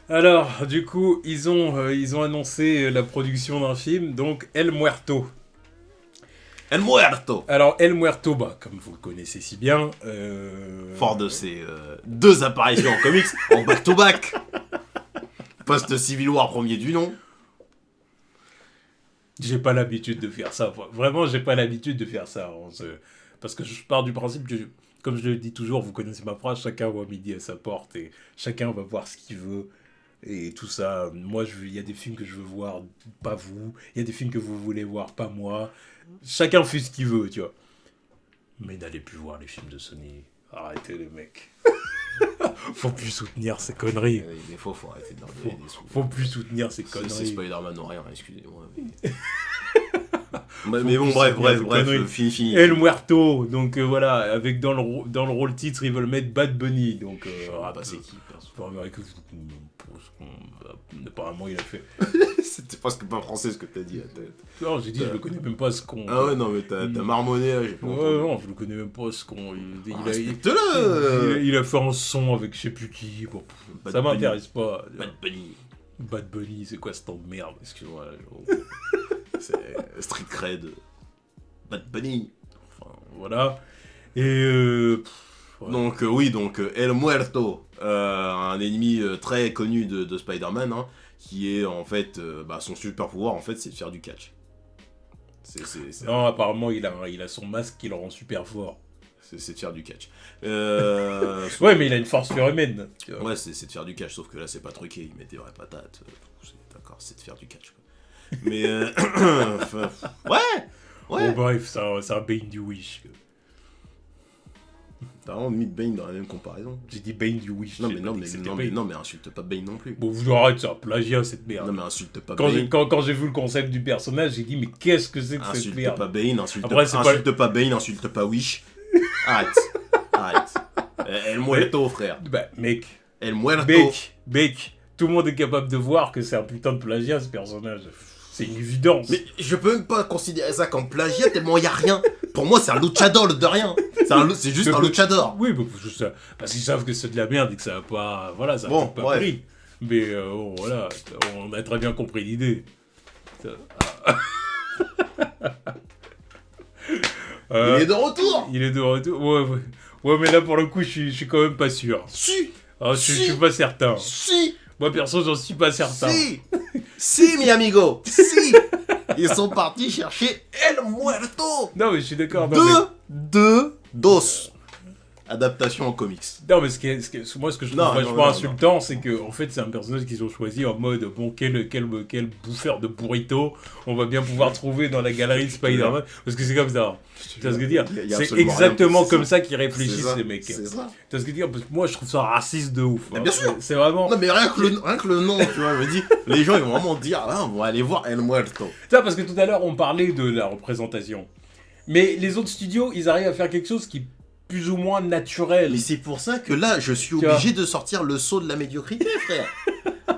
Speaker 1: Alors, du coup, ils ont annoncé la production d'un film, donc El Muerto.
Speaker 2: El Muerto.
Speaker 1: Alors, El Muerto, bah, comme vous le connaissez si bien...
Speaker 2: Fort de ses 2 apparitions en comics, en back-to-back. Post-Civil War premier du nom.
Speaker 1: J'ai pas l'habitude de faire ça. Vraiment, j'ai pas l'habitude de faire ça. Parce que je pars du principe que comme je le dis toujours, vous connaissez ma phrase, chacun voit midi à sa porte et chacun va voir ce qu'il veut. Et tout ça, moi, il y a des films que je veux voir, pas vous. Il y a des films que vous voulez voir, pas moi. Chacun fait ce qu'il veut, tu vois. Mais n'allez plus voir les films de Sony. Arrêtez les mecs. Faut plus soutenir ces conneries.
Speaker 2: Il faut arrêter de leur donner des sous.
Speaker 1: Faut plus soutenir ces
Speaker 2: C'est
Speaker 1: conneries.
Speaker 2: Spider-Man ou rien, excusez-moi. Mais bon, bref, fini.
Speaker 1: El Muerto, donc voilà, avec dans le rôle titre, ils veulent mettre Bad Bunny. Donc,
Speaker 2: c'est qui, perso.
Speaker 1: Apparemment, il a fait.
Speaker 2: C'était presque pas français ce que t'as dit.
Speaker 1: Non, j'ai dit, je le connais même pas ce qu'on.
Speaker 2: Ah ouais, non, mais t'as marmonné là, j'ai pas entendu.
Speaker 1: Non, je le connais même pas ce qu'on. Il a fait un son avec je sais plus qui. Bon, ça m'intéresse pas. Bad Bunny, c'est quoi cette merde?
Speaker 2: Excuse-moi. C'est Street Cred. Bad Bunny.
Speaker 1: Enfin, voilà. Et.
Speaker 2: Ouais. Donc, El Muerto, un ennemi très connu de Spider-Man, hein, qui est en fait, son super pouvoir, en fait, c'est de faire du catch.
Speaker 1: Non, apparemment, il a son masque qui le rend super fort.
Speaker 2: C'est de faire du catch.
Speaker 1: Ouais, mais il a une force surhumaine.
Speaker 2: Ouais, c'est de faire du catch, sauf que là, c'est pas truqué, il met des vraies patates. D'accord, c'est de faire du catch, quoi. Mais, ouais.
Speaker 1: Bon, bref, c'est un Bane du Wish.
Speaker 2: T'as vraiment mis Bane dans la même comparaison.
Speaker 1: J'ai dit Bane du Wish.
Speaker 2: Non, mais insulte pas Bane non plus.
Speaker 1: Bon, vous arrêtez, c'est un plagiat cette merde.
Speaker 2: Non, mais insulte pas Bane.
Speaker 1: Quand j'ai vu le concept du personnage, j'ai dit, mais qu'est-ce que c'est que cette merde?
Speaker 2: Insulte pas Bane, insulte pas Wish. Arrête. El Muerto, frère.
Speaker 1: Bah, mec.
Speaker 2: El Muerto.
Speaker 1: Mec, tout le monde est capable de voir que c'est un putain de plagiat ce personnage. C'est une évidence.
Speaker 2: Mais je peux même pas considérer ça comme plagiat tellement y a rien. Pour moi, c'est un luchador de rien. C'est juste un luchador.
Speaker 1: Oui, parce qu'ils savent que c'est de la merde et que ça va pas. Voilà, ça va pas pris. Mais voilà, on a très bien compris l'idée.
Speaker 2: Il est de retour.
Speaker 1: Il est de retour. Ouais, mais là pour le coup, je suis quand même pas sûr.
Speaker 2: Si.
Speaker 1: Je suis pas certain.
Speaker 2: Si.
Speaker 1: Moi perso, j'en suis pas certain.
Speaker 2: Si, mi amigo. Si. Ils sont partis chercher El Muerto.
Speaker 1: Non, mais je suis d'accord.
Speaker 2: Dos. Adaptation en comics.
Speaker 1: Non, mais ce que je trouve vachement insultant, c'est que en fait, c'est un personnage qu'ils ont choisi en mode bon, quel bouffeur de burrito on va bien pouvoir trouver dans la galerie de Spider-Man. Parce que c'est comme ça. Tu vois ce que je veux dire? C'est exactement comme ça qu'ils réfléchissent, les mecs.
Speaker 2: C'est ça.
Speaker 1: Tu vois ce que je veux dire? Parce que moi, je trouve ça raciste de ouf.
Speaker 2: Bien sûr.
Speaker 1: C'est vraiment.
Speaker 2: Non, mais rien que le nom, tu vois, je me dis, les gens, ils vont vraiment dire, on va aller voir El Muerto.
Speaker 1: Ça, parce que tout à l'heure, on parlait de la représentation. Mais les autres studios, ils arrivent à faire quelque chose qui plus ou moins naturel.
Speaker 2: Mais c'est pour ça que là, je suis obligé de sortir le saut de la médiocrité, frère.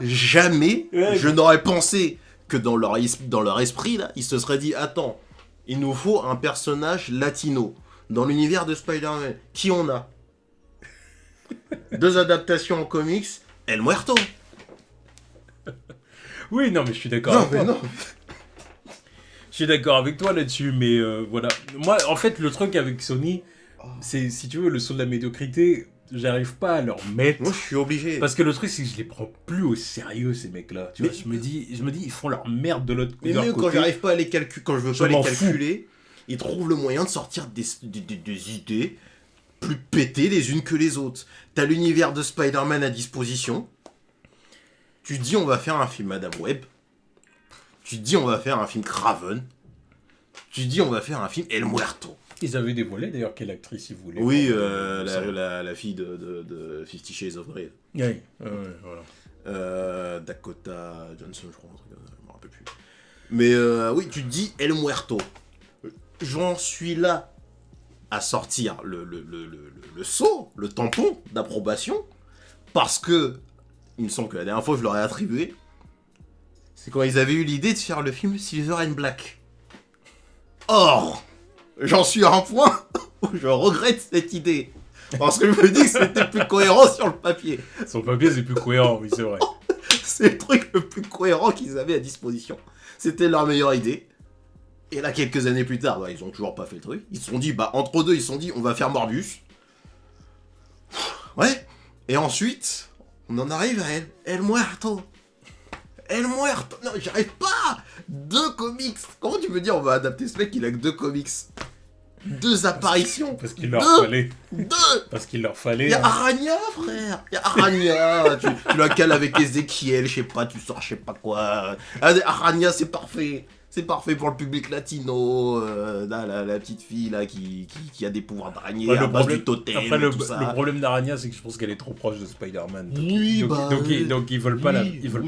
Speaker 2: Jamais je n'aurais pensé que dans leur esprit, là, ils se seraient dit, attends, il nous faut un personnage latino dans l'univers de Spider-Man. Qui on a? 2 adaptations en comics, El Muerto.
Speaker 1: Oui, non, mais je suis d'accord avec toi. Non. Je suis d'accord avec toi là-dessus, mais voilà. Moi, en fait, le truc avec Sony, c'est, si tu veux, le saut de la médiocrité, j'arrive pas à leur mettre.
Speaker 2: Moi, je suis obligé.
Speaker 1: Parce que le truc, c'est que je les prends plus au sérieux, ces mecs-là. Tu vois, je me dis, ils font leur merde de l'autre côté.
Speaker 2: Mais même quand j'arrive pas à les calculer, quand je veux pas les calculer, ils trouvent le moyen de sortir des idées plus pétées les unes que les autres. T'as l'univers de Spider-Man à disposition. Tu dis, on va faire un film Madame Web. Tu dis, on va faire un film Craven. Tu dis, on va faire un film El Muerto.
Speaker 1: Ils avaient dévoilé d'ailleurs quelle actrice ils voulaient.
Speaker 2: Oui, la fille de 50 Shades of Grey.
Speaker 1: Oui, voilà.
Speaker 2: Dakota Johnson, je crois, je me rappelle plus. Mais oui, tu te dis El Muerto. J'en suis là à sortir le saut, le tampon d'approbation, parce que, il me semble que la dernière fois je leur ai attribué, c'est quand ils avaient eu l'idée de faire le film Silver and Black. Or, j'en suis à un point où je regrette cette idée. Parce que je me dis que c'était plus cohérent sur le papier.
Speaker 1: Sur le papier, c'est plus cohérent, oui, c'est vrai.
Speaker 2: C'est le truc le plus cohérent qu'ils avaient à disposition. C'était leur meilleure idée. Et là, quelques années plus tard, ils ont toujours pas fait le truc. Ils se sont dit, entre deux, ils se sont dit, on va faire Morbius. Ouais. Et ensuite, on en arrive à El Muerto. El Muerto. Non, j'arrive pas. 2 comics. Comment tu peux dire on va adapter ce mec, il a que 2 comics? 2 apparitions.
Speaker 1: Parce qu'il leur fallait. Parce qu'il leur fallait...
Speaker 2: Il y a Arania, frère. Il y a Arania. tu la cales avec Ezekiel, je sais pas, tu sors je sais pas quoi. Arania, c'est parfait. C'est parfait pour le public latino. La petite fille là qui a des pouvoirs d'araignée à base du totem.
Speaker 1: Après,
Speaker 2: tout ça.
Speaker 1: le problème d'Arania, c'est que je pense qu'elle est trop proche de Spider-Man.
Speaker 2: Oui,
Speaker 1: donc ils veulent pas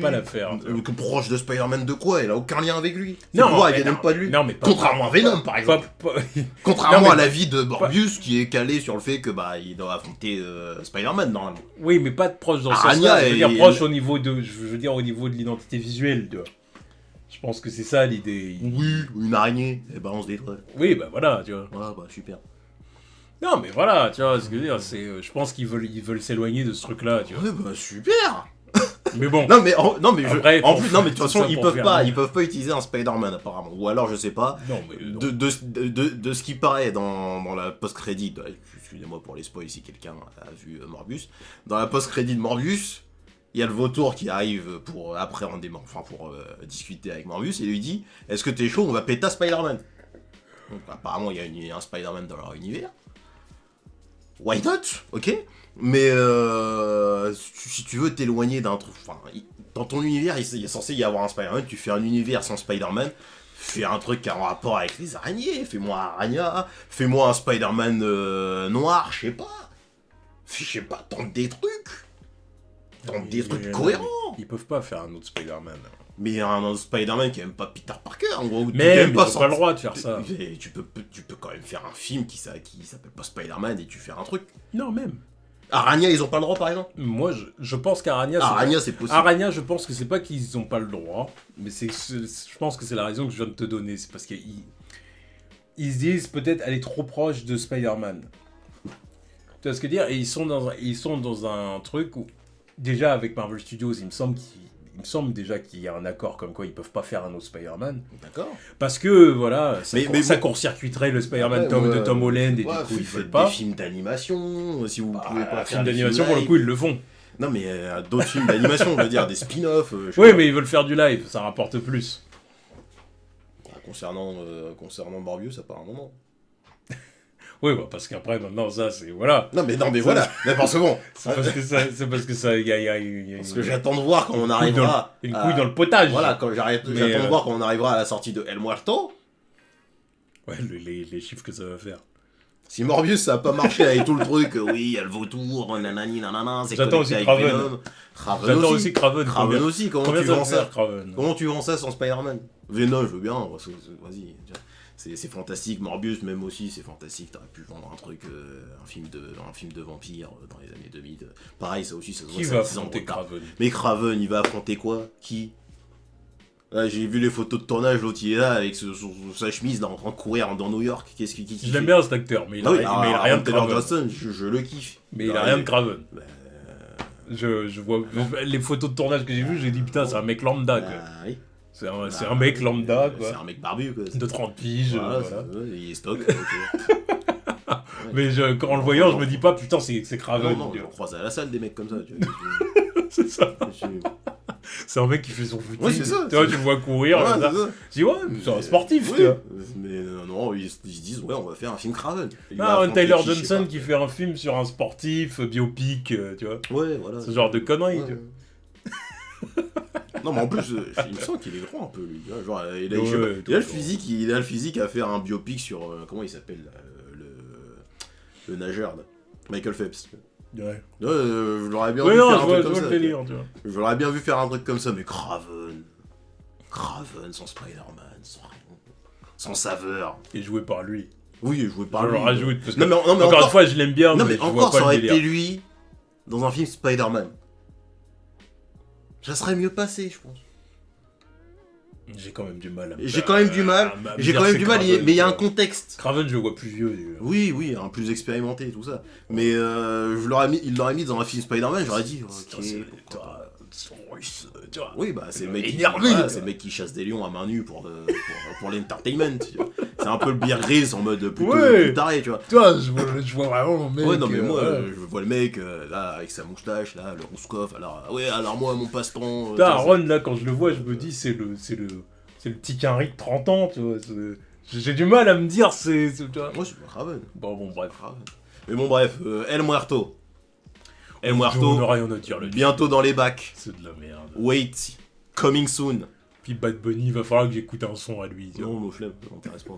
Speaker 1: pas la faire.
Speaker 2: Proche de Spider-Man de quoi? Elle a aucun lien avec lui.
Speaker 1: Non,
Speaker 2: elle vient même pas de lui.
Speaker 1: Non, mais
Speaker 2: contrairement à Venom, par exemple. Contrairement à la vie de Morbius, qui est calé sur le fait que il doit affronter Spider-Man normalement.
Speaker 1: Oui, mais pas de proche dans ce
Speaker 2: Arania
Speaker 1: sens-là. Je veux dire proche au niveau de l'identité visuelle, tu vois. Je pense que c'est ça l'idée.
Speaker 2: Oui, une araignée, elle balance des trucs.
Speaker 1: Oui, bah voilà, tu vois.
Speaker 2: Ouais, bah super.
Speaker 1: Non, mais voilà, tu vois, ce que je veux dire, c'est... je pense qu'ils veulent s'éloigner de ce truc-là, tu vois.
Speaker 2: Ouais, bah super.
Speaker 1: Mais bon.
Speaker 2: Non, mais
Speaker 1: Après,
Speaker 2: en plus, non, mais de toute façon,
Speaker 1: ça
Speaker 2: ils
Speaker 1: pour
Speaker 2: peuvent pas utiliser un Spider-Man apparemment. Ou alors, je sais pas.
Speaker 1: Non, mais non.
Speaker 2: De ce qui paraît dans la post-crédit, excusez-moi pour les spoils si quelqu'un a vu Morbius. Dans la post-crédit de Morbius, il y a le vautour qui arrive pour appréhender, pour discuter avec Morbius et lui dit: est-ce que t'es chaud, on va péter à Spider-Man. Donc apparemment il y a un Spider-Man dans leur univers. Why not? Ok. Mais si tu veux t'éloigner d'un truc, dans ton univers il est censé y avoir un Spider-Man, tu fais un univers sans Spider-Man, fais un truc qui a un rapport avec les araignées, fais-moi Arania, fais-moi un Spider-Man noir, je sais pas, tente des trucs. Des trucs cohérents.
Speaker 1: Ils peuvent pas faire un autre Spider-Man.
Speaker 2: Mais un Spider-Man qui est même pas Peter Parker, en gros.
Speaker 1: Mais ils n'ont pas le droit de faire ça.
Speaker 2: Tu peux quand même faire un film qui s'appelle pas Spider-Man et tu fais un truc.
Speaker 1: Non, même.
Speaker 2: Arania, ils ont pas le droit, par exemple?
Speaker 1: Moi, je pense qu'Arania...
Speaker 2: c'est possible.
Speaker 1: Arania, je pense que c'est pas qu'ils ont pas le droit, mais je pense que c'est la raison que je viens de te donner. C'est parce qu'ils se disent peut-être elle est trop proche de Spider-Man. Tu vois ce que je veux dire? Et ils sont dans un truc où... Déjà, avec Marvel Studios, il me semble déjà qu'il y a un accord comme quoi ils peuvent pas faire un autre Spider-Man.
Speaker 2: D'accord.
Speaker 1: Parce que, voilà, ça
Speaker 2: bon,
Speaker 1: court-circuiterait le Spider-Man de Tom Holland et du coup, ils veulent pas.
Speaker 2: Des films d'animation, si vous pouvez pas faire
Speaker 1: films d'animation, pour le coup, ils le font.
Speaker 2: Non, mais d'autres films d'animation, je veux dire, des spin-offs.
Speaker 1: Oui, mais ils veulent faire du live, ça rapporte plus.
Speaker 2: Concernant Morbius, apparemment.
Speaker 1: Oui, bah, parce qu'après, maintenant, ça, c'est... Voilà.
Speaker 2: Non, mais voilà. Mais parce que bon...
Speaker 1: C'est parce que ça...
Speaker 2: Parce que j'attends de voir quand on arrivera...
Speaker 1: Une couille dans le potage.
Speaker 2: Voilà, j'attends de voir quand on arrivera à la sortie de El Muerto.
Speaker 1: Ouais, les chiffres que ça va faire.
Speaker 2: Si Morbius, ça a pas marché avec tout le truc, oui, il y a le vautour, nanani, nanana, c'est
Speaker 1: j'attends aussi Kraven.
Speaker 2: J'attends aussi
Speaker 1: Kraven.
Speaker 2: Kraven aussi, comment tu vends ça?
Speaker 1: Kraven.
Speaker 2: Comment tu vends ça sans Spider-Man? Venom, je veux bien, vas-y. C'est fantastique, Morbius même aussi, c'est fantastique, t'aurais pu vendre un truc, un film de vampire dans les années 2000. Pareil, ça aussi, ça se voit.
Speaker 1: Qui va affronter Kraven?
Speaker 2: Mais Kraven, il va affronter quoi? Qui? Là, j'ai vu les photos de tournage, l'autre il est là avec sa chemise en train de courir dans New York. Qu'est-ce qu'il
Speaker 1: Je l'aime bien cet acteur, mais il a rien de Kraven.
Speaker 2: Johnson, je le kiffe.
Speaker 1: Mais il a rien de Kraven. Je vois les photos de tournage que j'ai vues, j'ai dit putain, c'est un mec lambda quoi.
Speaker 2: Oui.
Speaker 1: C'est un mec lambda quoi.
Speaker 2: C'est un mec barbu quoi.
Speaker 1: De 30 piges. Voilà.
Speaker 2: Il est stock.
Speaker 1: Mais en le voyant, je me dis pas putain, c'est Kraven.
Speaker 2: Non, on croise à la salle des mecs comme ça.
Speaker 1: C'est ça. C'est un mec qui fait son footing.
Speaker 2: Ouais, c'est ça.
Speaker 1: Tu vois, tu le vois courir.
Speaker 2: Ouais,
Speaker 1: c'est ça. Tu dis, ouais, c'est un sportif. Tu vois.
Speaker 2: Mais non, ils se disent, ouais, on va faire un film Kraven.
Speaker 1: Tyler Johnson qui fait un film sur un sportif, biopic, tu vois.
Speaker 2: Ouais, voilà.
Speaker 1: Ce genre de conneries, tu vois.
Speaker 2: Non, mais en plus, il me semble qu'il est grand un peu, lui. Genre, il a le physique à faire un biopic sur. Comment il s'appelle le nageur, là. Michael Phelps.
Speaker 1: Ouais.
Speaker 2: Je l'aurais bien vu faire un truc comme ça.
Speaker 1: Délire, tu vois.
Speaker 2: Je l'aurais bien vu faire un truc comme ça, mais Kraven sans Spider-Man, sans saveur.
Speaker 1: Et joué par lui.
Speaker 2: Oui, joué par
Speaker 1: lui.
Speaker 2: Je le rajoute.
Speaker 1: Parce que non, mais encore une fois, je l'aime bien.
Speaker 2: Non, mais encore, ça aurait été lui dans un film Spider-Man. Ça serait mieux passé, je pense.
Speaker 1: J'ai quand même du mal.
Speaker 2: Mais il y a un contexte.
Speaker 1: Kraven, je le vois plus vieux.
Speaker 2: Oui, un plus expérimenté et tout ça. Mais il l'aurait mis dans un film Spider-Man, j'aurais dit, ok,
Speaker 1: tu vois.
Speaker 2: Oui, bah c'est le mec
Speaker 1: énervé,
Speaker 2: mec qui chasse des lions à main nue pour l'entertainment. C'est un peu le Bear Grylls en mode plutôt taré, tu vois.
Speaker 1: Tu vois, je vois vraiment le mec.
Speaker 2: Ouais, non, mais moi, je vois le mec là avec sa moustache, là, le Rouskov. Alors moi, mon passe-temps.
Speaker 1: Ron, là, quand je le vois, je me dis, c'est le petit Quinry de 30 ans, tu vois. J'ai du mal à me dire, tu vois.
Speaker 2: Moi, c'est Kraven.
Speaker 1: Bon, bref.
Speaker 2: Mais bon, bref, El Muerto. El
Speaker 1: On
Speaker 2: Muerto,
Speaker 1: n'a rien à dire là-dessus.
Speaker 2: bientôt dans les bacs.
Speaker 1: C'est de la merde.
Speaker 2: Wait, coming soon.
Speaker 1: Puis Bad Bunny, il va falloir que j'écoute un son à lui. Tu vois.
Speaker 2: Non, mon flemme, ça m'intéresse pas.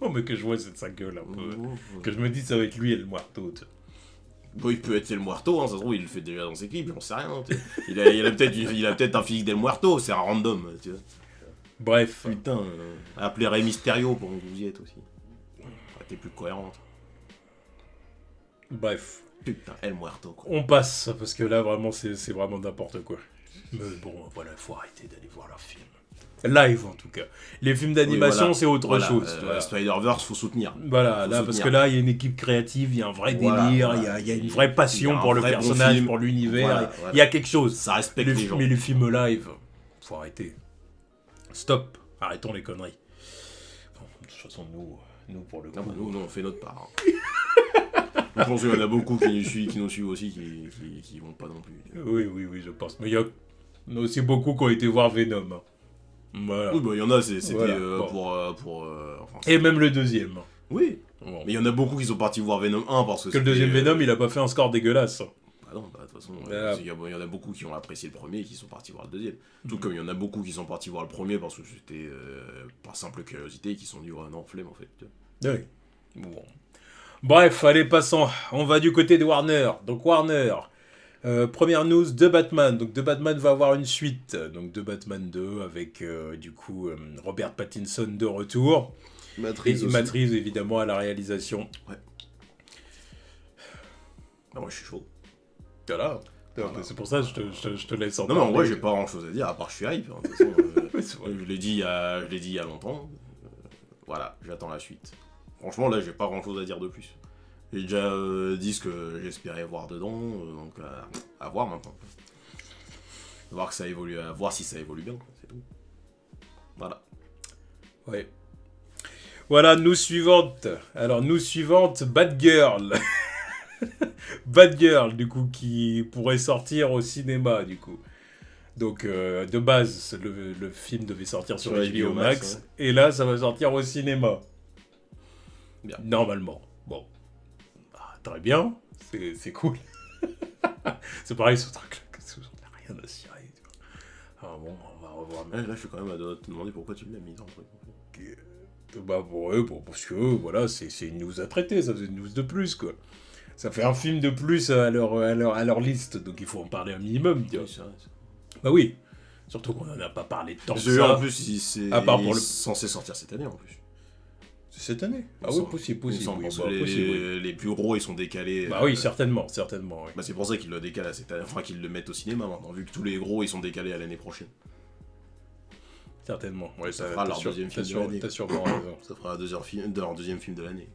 Speaker 1: Oh, mais que je vois c'est de sa gueule un peu.
Speaker 2: Non,
Speaker 1: Que je me dis, ça va être lui et le Muerto. Tu vois.
Speaker 2: bon, il peut être El Muerto, hein, ça se trouve, il le fait déjà dans ses clips, j'en sais rien. Tu sais. Il a peut-être un physique d'El Muerto, c'est un random. Tu vois.
Speaker 1: Bref.
Speaker 2: Putain, appelez Rey Mysterio pour que vous y êtes aussi. T'es plus cohérente.
Speaker 1: Bref.
Speaker 2: Putain, El Muerto, quoi.
Speaker 1: On passe, parce que là, vraiment, c'est vraiment n'importe quoi. Mais bon, voilà, faut arrêter d'aller voir leurs films. Live, en tout cas. Les films d'animation,
Speaker 2: Oui, voilà.
Speaker 1: c'est autre
Speaker 2: Voilà,
Speaker 1: chose. Tu vois.
Speaker 2: Spider-Verse, faut soutenir.
Speaker 1: Voilà,
Speaker 2: Faut
Speaker 1: là, parce
Speaker 2: soutenir.
Speaker 1: que là, il y a une équipe créative, il y a un vrai
Speaker 2: Voilà,
Speaker 1: délire,
Speaker 2: voilà.
Speaker 1: il y a une vraie passion
Speaker 2: Il y a un
Speaker 1: pour le
Speaker 2: vrai bon
Speaker 1: personnage,
Speaker 2: film.
Speaker 1: pour l'univers.
Speaker 2: Voilà,
Speaker 1: Il
Speaker 2: voilà.
Speaker 1: y a quelque chose.
Speaker 2: Ça respecte les gens.
Speaker 1: Mais les films live, faut arrêter. Stop. Arrêtons les conneries. Enfin, de toute façon, nous pour le coup.
Speaker 2: Non, bah, nous, on fait notre part. Hein. Je pense qu'il y en a beaucoup qui nous suivent aussi, qui vont pas non plus.
Speaker 1: Oui, je pense. Mais il y en a aussi beaucoup qui ont été voir Venom. Hein. Voilà.
Speaker 2: Oui, bah, il y en a, c'était
Speaker 1: Voilà, bon.
Speaker 2: enfin,
Speaker 1: Et même le deuxième.
Speaker 2: oui,
Speaker 1: Bon.
Speaker 2: mais il y en a beaucoup qui sont partis voir Venom 1 parce que
Speaker 1: Que le deuxième
Speaker 2: c'était,
Speaker 1: Venom, il a pas fait un score dégueulasse.
Speaker 2: Bah non, bah, de toute façon,
Speaker 1: Voilà.
Speaker 2: il y en a beaucoup qui ont apprécié le premier et qui sont partis voir le deuxième. Tout comme il y en a beaucoup qui sont partis voir le premier parce que c'était par simple curiosité et qui se sont dit, ouais, non, flemme en fait.
Speaker 1: Oui. Bon. Bref, allez, passons. On va du côté de Warner. Donc Warner, première news de Batman. Donc de Batman va avoir une suite. Donc de Batman 2 avec du coup Robert Pattinson de retour.
Speaker 2: Matrice
Speaker 1: Et
Speaker 2: aussi.
Speaker 1: Matrice évidemment à la réalisation.
Speaker 2: Ouais. Ah, moi je suis chaud.
Speaker 1: Voilà.
Speaker 2: Voilà.
Speaker 1: C'est pour ça que je te laisse en
Speaker 2: Non, mais en
Speaker 1: parler.
Speaker 2: vrai, j'ai pas grand chose à dire, à part je suis hype. Hein, de toute façon,
Speaker 1: Ouais, c'est vrai.
Speaker 2: je l'ai dit il y a longtemps. Voilà, j'attends la suite. Franchement, là, j'ai pas grand chose à dire de plus. J'ai déjà dit ce que j'espérais voir dedans, donc à voir maintenant. Voir que ça évolue, à voir si ça évolue bien, c'est tout. Voilà.
Speaker 1: Ouais. Voilà, nous suivante. Alors, nous suivante, Batgirl. Batgirl, du coup, qui pourrait sortir au cinéma, du coup. Donc, de base, le film devait sortir sur
Speaker 2: Sur
Speaker 1: HBO
Speaker 2: HBO
Speaker 1: Max.
Speaker 2: Max, ouais.
Speaker 1: Et là, ça va sortir au cinéma.
Speaker 2: Bien.
Speaker 1: Normalement. Bon. Ah, très bien. C'est cool. C'est pareil, ce truc-là. On n'a rien à cirer. Tu vois. Ah bon, on va revoir.
Speaker 2: Ouais, là, je suis quand même à te demander pourquoi tu l'as mis dans le truc.
Speaker 1: Bah pour eux, parce que voilà, c'est une news à traiter, ça fait une news de plus, quoi. Ça fait un film de plus à leur liste, donc il faut en parler un minimum, tu vois.
Speaker 2: Oui, c'est vrai.
Speaker 1: Bah oui, surtout qu'on en a pas parlé tant que
Speaker 2: Parce que,
Speaker 1: ça.
Speaker 2: en plus, c'est
Speaker 1: À part pour le-
Speaker 2: censé sortir cette année en plus.
Speaker 1: C'est cette année.
Speaker 2: Il
Speaker 1: Ah
Speaker 2: me
Speaker 1: oui,
Speaker 2: semble.
Speaker 1: possible,
Speaker 2: Il me semble,
Speaker 1: oui,
Speaker 2: parce
Speaker 1: bah,
Speaker 2: que
Speaker 1: possible, oui.
Speaker 2: les plus gros, ils sont décalés.
Speaker 1: Bah oui, certainement, oui.
Speaker 2: Bah, c'est pour ça qu'ils le décalent à cette année, enfin qu'ils le mettent au cinéma maintenant, vu que tous les gros, ils sont décalés à l'année prochaine.
Speaker 1: Certainement, ouais,
Speaker 2: Ça fera
Speaker 1: t'as
Speaker 2: leur
Speaker 1: sûr-
Speaker 2: deuxième
Speaker 1: t'as
Speaker 2: film de
Speaker 1: sûr-
Speaker 2: l'année.
Speaker 1: t'as sûrement raison.
Speaker 2: Ça fera leur deuxième film de l'année.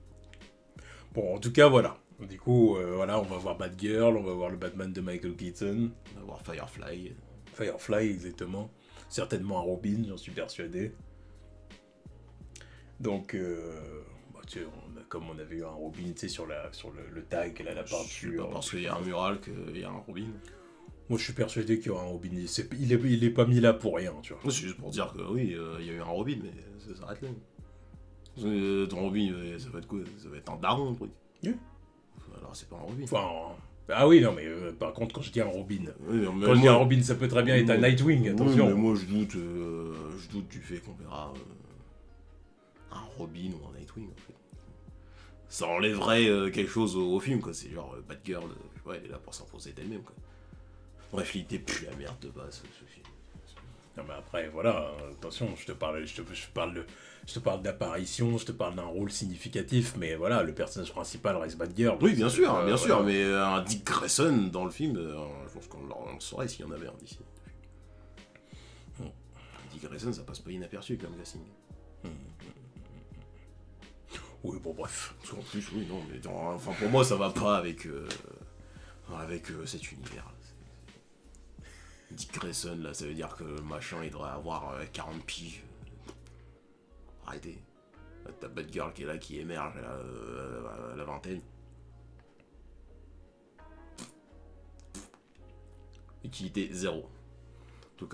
Speaker 1: Bon, en tout cas, voilà. Du coup, voilà, on va voir Batgirl, on va voir le Batman de Michael Keaton.
Speaker 2: On va voir Firefly.
Speaker 1: Firefly, exactement. Certainement un Robin, j'en suis persuadé. Donc, bah, tu sais, comme on avait eu un Robin, tu sais, sur le tag, là, la
Speaker 2: C'est
Speaker 1: peinture.
Speaker 2: pas parce qu'il y a un mural qu'il y a un Robin.
Speaker 1: Moi, je suis persuadé qu'il y aura un Robin. Il est pas mis là pour rien, tu vois.
Speaker 2: C'est juste pour dire que oui, il y a eu un Robin, mais ça s'arrête là. Ton Robin, ça va être quoi? Ça va être un daron, le truc.
Speaker 1: Oui.
Speaker 2: Alors c'est pas un Robin.
Speaker 1: Enfin, ah oui, non, mais par contre, quand je dis un Robin,
Speaker 2: Oui, mais
Speaker 1: quand je dis un Robin, ça peut très bien être un Nightwing,
Speaker 2: Oui,
Speaker 1: attention.
Speaker 2: mais moi je doute du fait qu'on verra un Robin ou un Nightwing en fait. Ça enlèverait quelque chose au film quoi, c'est genre Batgirl, ouais, elle est là pour s'imposer d'elle-même quoi. Bref, l'idée pue la merde de base ce film.
Speaker 1: Non, mais après, voilà, attention, je te parle d'apparition, je te parle d'un rôle significatif, mais voilà, le personnage principal reste Batgirl.
Speaker 2: Oui, bien sûr, bien sûr,
Speaker 1: voilà.
Speaker 2: mais un Dick Grayson dans le film, je pense qu'on le saurait s'il y en avait un d'ici. Dick Grayson, ça passe pas inaperçu comme casting.
Speaker 1: Oui, bon, bref.
Speaker 2: Parce qu'en plus, oui, non, mais enfin, pour moi, ça va pas avec cet univers. Dick Grayson, là, ça veut dire que le machin, il devrait avoir 40 piges. Arrêtez. Là, t'as Batgirl qui est là, qui émerge à la vingtaine. Utilité 0. Tout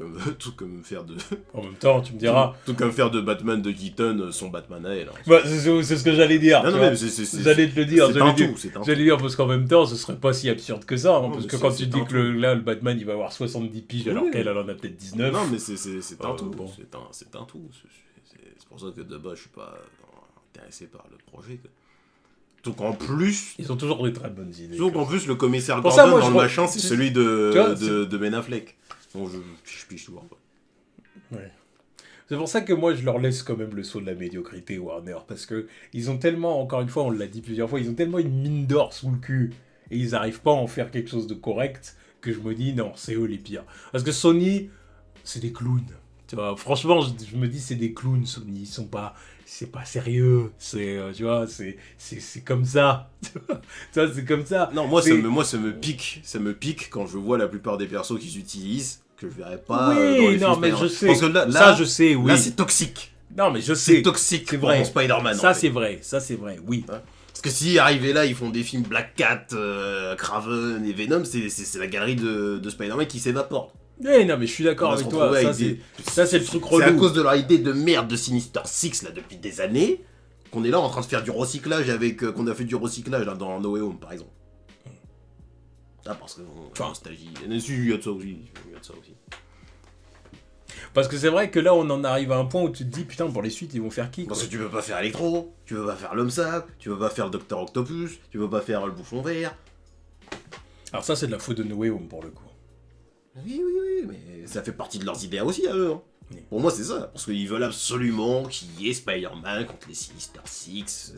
Speaker 2: comme faire de...
Speaker 1: En même temps, tu me diras...
Speaker 2: Tout comme faire de Batman de Keaton son Batman à elle. Hein.
Speaker 1: Bah, c'est ce que j'allais dire.
Speaker 2: Non, non, mais
Speaker 1: j'allais te le dire.
Speaker 2: C'est un
Speaker 1: J'allais dire parce qu'en même temps, ce serait pas si absurde que ça. Hein,
Speaker 2: Non,
Speaker 1: parce
Speaker 2: mais
Speaker 1: que quand tu dis que le Batman, il va avoir 70 piges alors qu'elle en a peut-être 19.
Speaker 2: Non, mais c'est un tout.
Speaker 1: Bon.
Speaker 2: C'est un tout. C'est pour ça que de base, je suis pas intéressé par le projet. Donc en plus...
Speaker 1: Ils ont toujours des très bonnes idées.
Speaker 2: Donc en plus, le commissaire
Speaker 1: Pour
Speaker 2: Gordon
Speaker 1: ça, moi,
Speaker 2: dans le machin, c'est celui de Ben Affleck. Bon, je pige toujours pas.
Speaker 1: Ouais. C'est pour ça que moi je leur laisse quand même le saut de la médiocrité Warner, parce que ils ont tellement, encore une fois on l'a dit plusieurs fois, ils ont tellement une mine d'or sous le cul et ils arrivent pas à en faire quelque chose de correct que je me dis non, c'est eux les pires. Parce que Sony, c'est des clowns. Tu vois, franchement, je me dis c'est des clowns Sony, ils sont pas, c'est pas sérieux, c'est tu vois, c'est comme ça. Tu vois, c'est comme ça.
Speaker 2: Non, moi ça me pique quand je vois la plupart des persos qu'ils utilisent. Que je verrais pas dans les films
Speaker 1: mais je sais.
Speaker 2: Parce que là,
Speaker 1: ça, je sais, oui.
Speaker 2: Là, c'est toxique.
Speaker 1: Non, mais je sais.
Speaker 2: C'est toxique
Speaker 1: c'est
Speaker 2: pour
Speaker 1: vrai.
Speaker 2: mon Spider-Man.
Speaker 1: Ça, c'est vrai. Ça, c'est vrai, oui.
Speaker 2: Hein, parce que si arrivaient là, ils font des films Black Cat, Kraven et Venom, c'est la galerie de Spider-Man qui s'évapore.
Speaker 1: Eh, non, mais je suis d'accord avec toi. Ça, c'est le truc relou.
Speaker 2: C'est à cause de leur idée de merde de Sinister Six, là, depuis des années, qu'on est là en train de faire du recyclage qu'on a fait du recyclage là, dans No Way Home, par exemple. Ah, parce que nostalgie. Il y a de ça aussi.
Speaker 1: Parce que c'est vrai que là, on en arrive à un point où tu te dis, putain, pour les suites, ils vont faire qui, quoi.
Speaker 2: Parce que tu peux pas faire Electro, tu peux pas faire l'Homme Sap, tu peux pas faire le Docteur Octopus, tu peux pas faire le Bouffon Vert.
Speaker 1: Alors ça, c'est de la faute de No Way Home, pour le coup.
Speaker 2: Oui, mais ça fait partie de leurs idées aussi à eux. Hein. Oui. Pour moi, c'est ça. Parce qu'ils veulent absolument qu'il y ait Spider-Man contre les Sinister Six.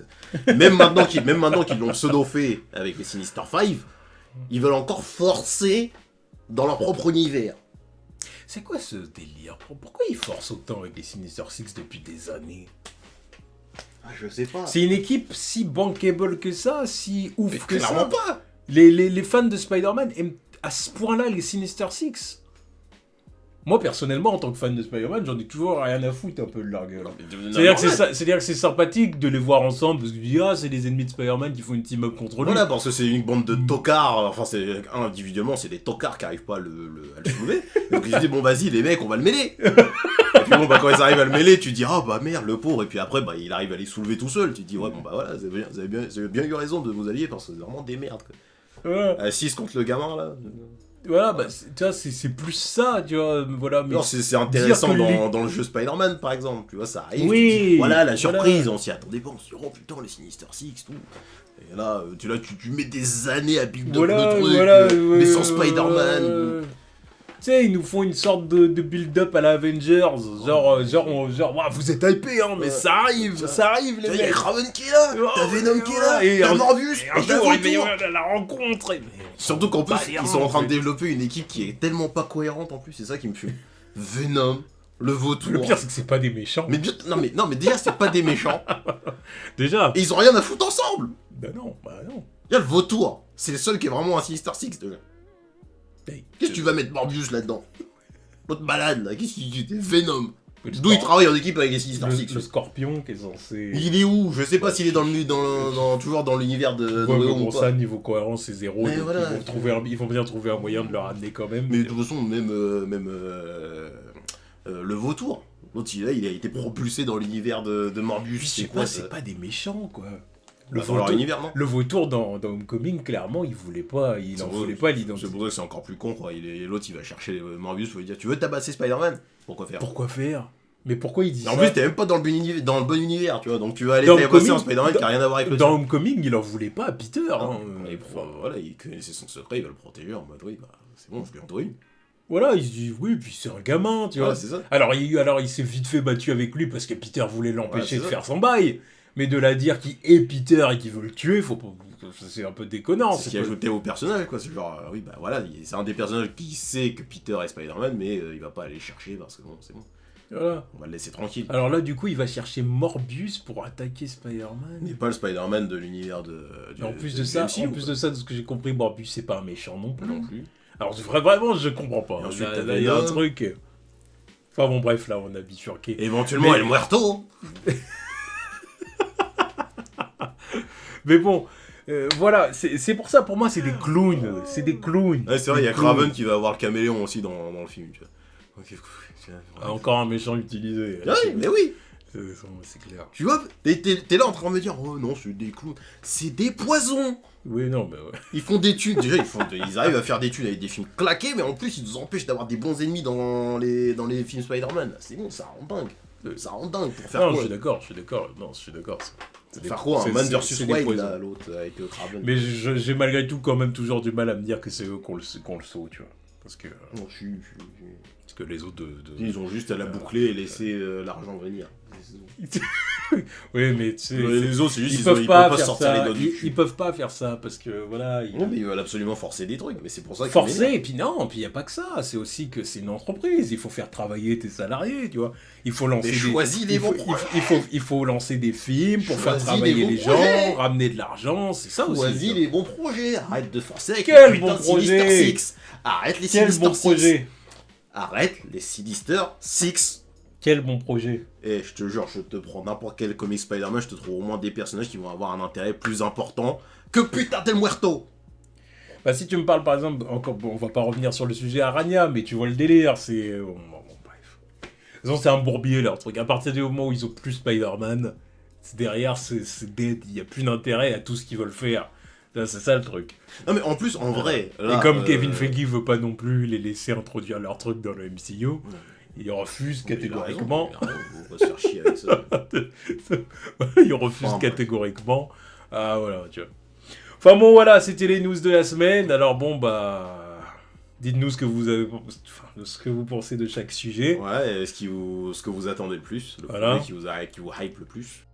Speaker 2: Même maintenant qu'ils l'ont pseudo-fait avec les Sinister Five, ils veulent encore forcer dans leur propre univers.
Speaker 1: C'est quoi ce délire? Pourquoi ils forcent autant avec les Sinister Six depuis des années?
Speaker 2: Ah, je sais pas.
Speaker 1: C'est une équipe si bankable que ça, si ouf
Speaker 2: mais
Speaker 1: que ça.
Speaker 2: Clairement pas.
Speaker 1: Les fans de Spider-Man aiment à ce point-là les Sinister Six. Moi, personnellement, en tant que fan de Spider-Man, j'en ai toujours rien à foutre un peu de leur gueule. C'est-à-dire que c'est sympathique de les voir ensemble, parce que je dis, c'est les ennemis de Spider-Man qui font une team-up contre lui.
Speaker 2: Voilà, parce que c'est une bande de tocards, enfin, individuellement, c'est des tocards qui arrivent pas à le soulever. Donc je dis, bon, vas-y, les mecs, on va le mêler. Et puis bon, quand ils arrivent à le mêler, tu dis, merde, le pauvre. Et puis après, il arrive à les soulever tout seul. Tu dis, ouais, bon, voilà, vous avez bien eu raison de vous allier, parce que c'est vraiment des merdes, quoi.
Speaker 1: Ouais.
Speaker 2: À 6 contre le gamin, là.
Speaker 1: Voilà, tu vois, c'est plus ça, tu vois, voilà. Mais
Speaker 2: non, c'est intéressant dans le jeu Spider-Man, par exemple, tu vois, ça arrive.
Speaker 1: Oui,
Speaker 2: tu dis, voilà, la surprise, on s'y attendait pas, on se dit, oh putain, les Sinister Six, tout. Et là, tu mets des années à build up le truc, mais sans Spider-Man.
Speaker 1: Tu sais, ils nous font une sorte de build-up à la Avengers, genre, vous êtes hypés, hein, mais ça arrive, les mecs.
Speaker 2: Il y a Kraven qui est là, t'as Venom qui est là, et t'as Morbius,
Speaker 1: et un jour, il va y avoir la rencontre.
Speaker 2: Surtout qu'en plus, ils sont en train de développer une équipe qui est tellement pas cohérente en plus, c'est ça qui me fume. Venom, le vautour.
Speaker 1: Le pire, c'est que c'est pas des méchants.
Speaker 2: Non, mais déjà, c'est pas des méchants.
Speaker 1: Déjà.
Speaker 2: Et ils ont rien à foutre ensemble.
Speaker 1: Bah non.
Speaker 2: Il y a le vautour, c'est le seul qui est vraiment un Sinister Six déjà. Qu'est-ce que tu vas mettre Morbius là-dedans? L'autre malade là, qu'est-ce qu'il dit? Venom. D'où il travaille en équipe avec les Sinister Six.
Speaker 1: Le scorpion qui est censé...
Speaker 2: Il est où? Je sais pas s'il est toujours dans l'univers de...
Speaker 1: Ouais, mais bon, ça, niveau cohérence, c'est zéro.
Speaker 2: Mais voilà,
Speaker 1: ils vont bien trouver un moyen de le ramener quand même.
Speaker 2: Mais de toute façon, même le vautour. L'autre, il a été propulsé dans l'univers de Morbius.
Speaker 1: C'est quoi, c'est pas des méchants, quoi. Le vautour dans Homecoming, clairement, il voulait pas l'identité.
Speaker 2: C'est pour ça que c'est encore plus con, quoi. L'autre, il va chercher Morbius pour lui dire, tu veux tabasser Spider-Man? Pourquoi faire?
Speaker 1: Mais pourquoi il dit ça?
Speaker 2: En plus, t'es même pas dans le bon univers, tu vois, donc tu vas aller tabasser un Spider-Man qui a rien à voir avec le
Speaker 1: Dans Homecoming, il en voulait pas à Peter.
Speaker 2: Voilà, il connaissait son secret, il va le protéger en mode, oui, c'est bon, je lui en dois une.
Speaker 1: Voilà, il se dit, oui, puis c'est un gamin, tu vois.
Speaker 2: C'est ça.
Speaker 1: Alors, il s'est vite fait battu avec lui parce que Peter voulait l'empêcher de faire son bail. Mais de la dire qu'il est Peter et qu'il veut le tuer, faut pas... c'est un peu déconnant.
Speaker 2: C'est ce qui a ajouté au personnage, quoi. C'est genre, c'est un des personnages qui sait que Peter est Spider-Man, mais il va pas aller chercher parce que bon, c'est bon.
Speaker 1: Voilà.
Speaker 2: On va le laisser tranquille.
Speaker 1: Alors là, du coup, il va chercher Morbius pour attaquer Spider-Man.
Speaker 2: Mais pas le Spider-Man de l'univers
Speaker 1: en plus de ça, de ce que j'ai compris, Morbius, c'est pas un méchant non plus.
Speaker 2: Non plus.
Speaker 1: Alors vraiment, je comprends pas.
Speaker 2: Et ensuite,
Speaker 1: là, il y a un truc... Enfin bon, bref, là, on a bifurqué.
Speaker 2: Éventuellement, El Muerto.
Speaker 1: Mais bon, voilà, c'est pour ça, pour moi, c'est des clowns. C'est des clowns.
Speaker 2: Ouais, c'est vrai, il y a Kraven qui va avoir le caméléon aussi dans le film, tu vois.
Speaker 1: Encore un méchant utilisé.
Speaker 2: Ouais, mais oui.
Speaker 1: C'est clair.
Speaker 2: Tu vois, t'es là en train de me dire, oh non, c'est des clowns. C'est des poisons.
Speaker 1: Oui, non, mais ouais.
Speaker 2: Ils font des thunes. Déjà, ils arrivent à faire des thunes avec des films claqués, mais en plus, ils nous empêchent d'avoir des bons ennemis dans les films Spider-Man. C'est bon, ça rend dingue. Ça rend dingue pour faire
Speaker 1: Non,
Speaker 2: quoi
Speaker 1: je suis d'accord. Non, je suis d'accord.
Speaker 2: Pour faire quoi, un Man vs Wild, là, l'autre, avec Kraven.
Speaker 1: Mais j'ai malgré tout quand même toujours du mal à me dire que c'est eux qu'on le saut, tu vois. Parce que,
Speaker 2: Non,
Speaker 1: parce que les autres
Speaker 2: ils ont juste à la boucler et laisser l'argent venir.
Speaker 1: Oui, mais tu sais,
Speaker 2: Les autres, c'est juste
Speaker 1: ils peuvent pas faire
Speaker 2: sortir les
Speaker 1: ça.
Speaker 2: doigts du cul.
Speaker 1: Ils peuvent pas faire ça parce que voilà.
Speaker 2: Non, mais ils veulent absolument forcer des trucs, mais c'est pour ça qu'ils
Speaker 1: Forcer, et puis non, puis il n'y a pas que ça, c'est aussi que c'est une entreprise, il faut faire travailler tes salariés, tu vois. Il faut lancer il faut lancer des films pour faire
Speaker 2: Choisis
Speaker 1: travailler
Speaker 2: les
Speaker 1: les
Speaker 2: bons
Speaker 1: gens,
Speaker 2: projets.
Speaker 1: ramener de l'argent, c'est ça aussi.
Speaker 2: Choisis les bons projets, arrête de forcer avec
Speaker 1: Quel
Speaker 2: les putains
Speaker 1: bon
Speaker 2: de
Speaker 1: projet.
Speaker 2: Sinister Six. Arrête les
Speaker 1: Quel
Speaker 2: Sinister
Speaker 1: bon
Speaker 2: Six.
Speaker 1: projet.
Speaker 2: Arrête les Sinister Six.
Speaker 1: Quel bon projet.
Speaker 2: Et je te jure, je te prends n'importe quel comic Spider-Man, je te trouve au moins des personnages qui vont avoir un intérêt plus important que putain del muerto.
Speaker 1: Bah si tu me parles par exemple, encore, bon, on va pas revenir sur le sujet Arania, mais tu vois le délire, c'est... Bon, bref. De toute façon, c'est un bourbier leur truc. À partir du moment où ils ont plus Spider-Man, derrière, c'est dead, il n'y a plus d'intérêt à tout ce qu'ils veulent faire. C'est ça le truc.
Speaker 2: Non mais en plus, en vrai... Là,
Speaker 1: et comme Kevin Feige veut pas non plus les laisser introduire leur truc dans le MCU, il refuse catégoriquement...
Speaker 2: Il a raison, on va se faire chier avec ça.
Speaker 1: il refuse catégoriquement. Ah voilà, tu vois. Enfin bon, voilà, c'était les news de la semaine. Alors bon, bah... Dites-nous ce que vous pensez de chaque sujet.
Speaker 2: Ouais, ce que vous attendez le plus, le projet qui vous hype le plus.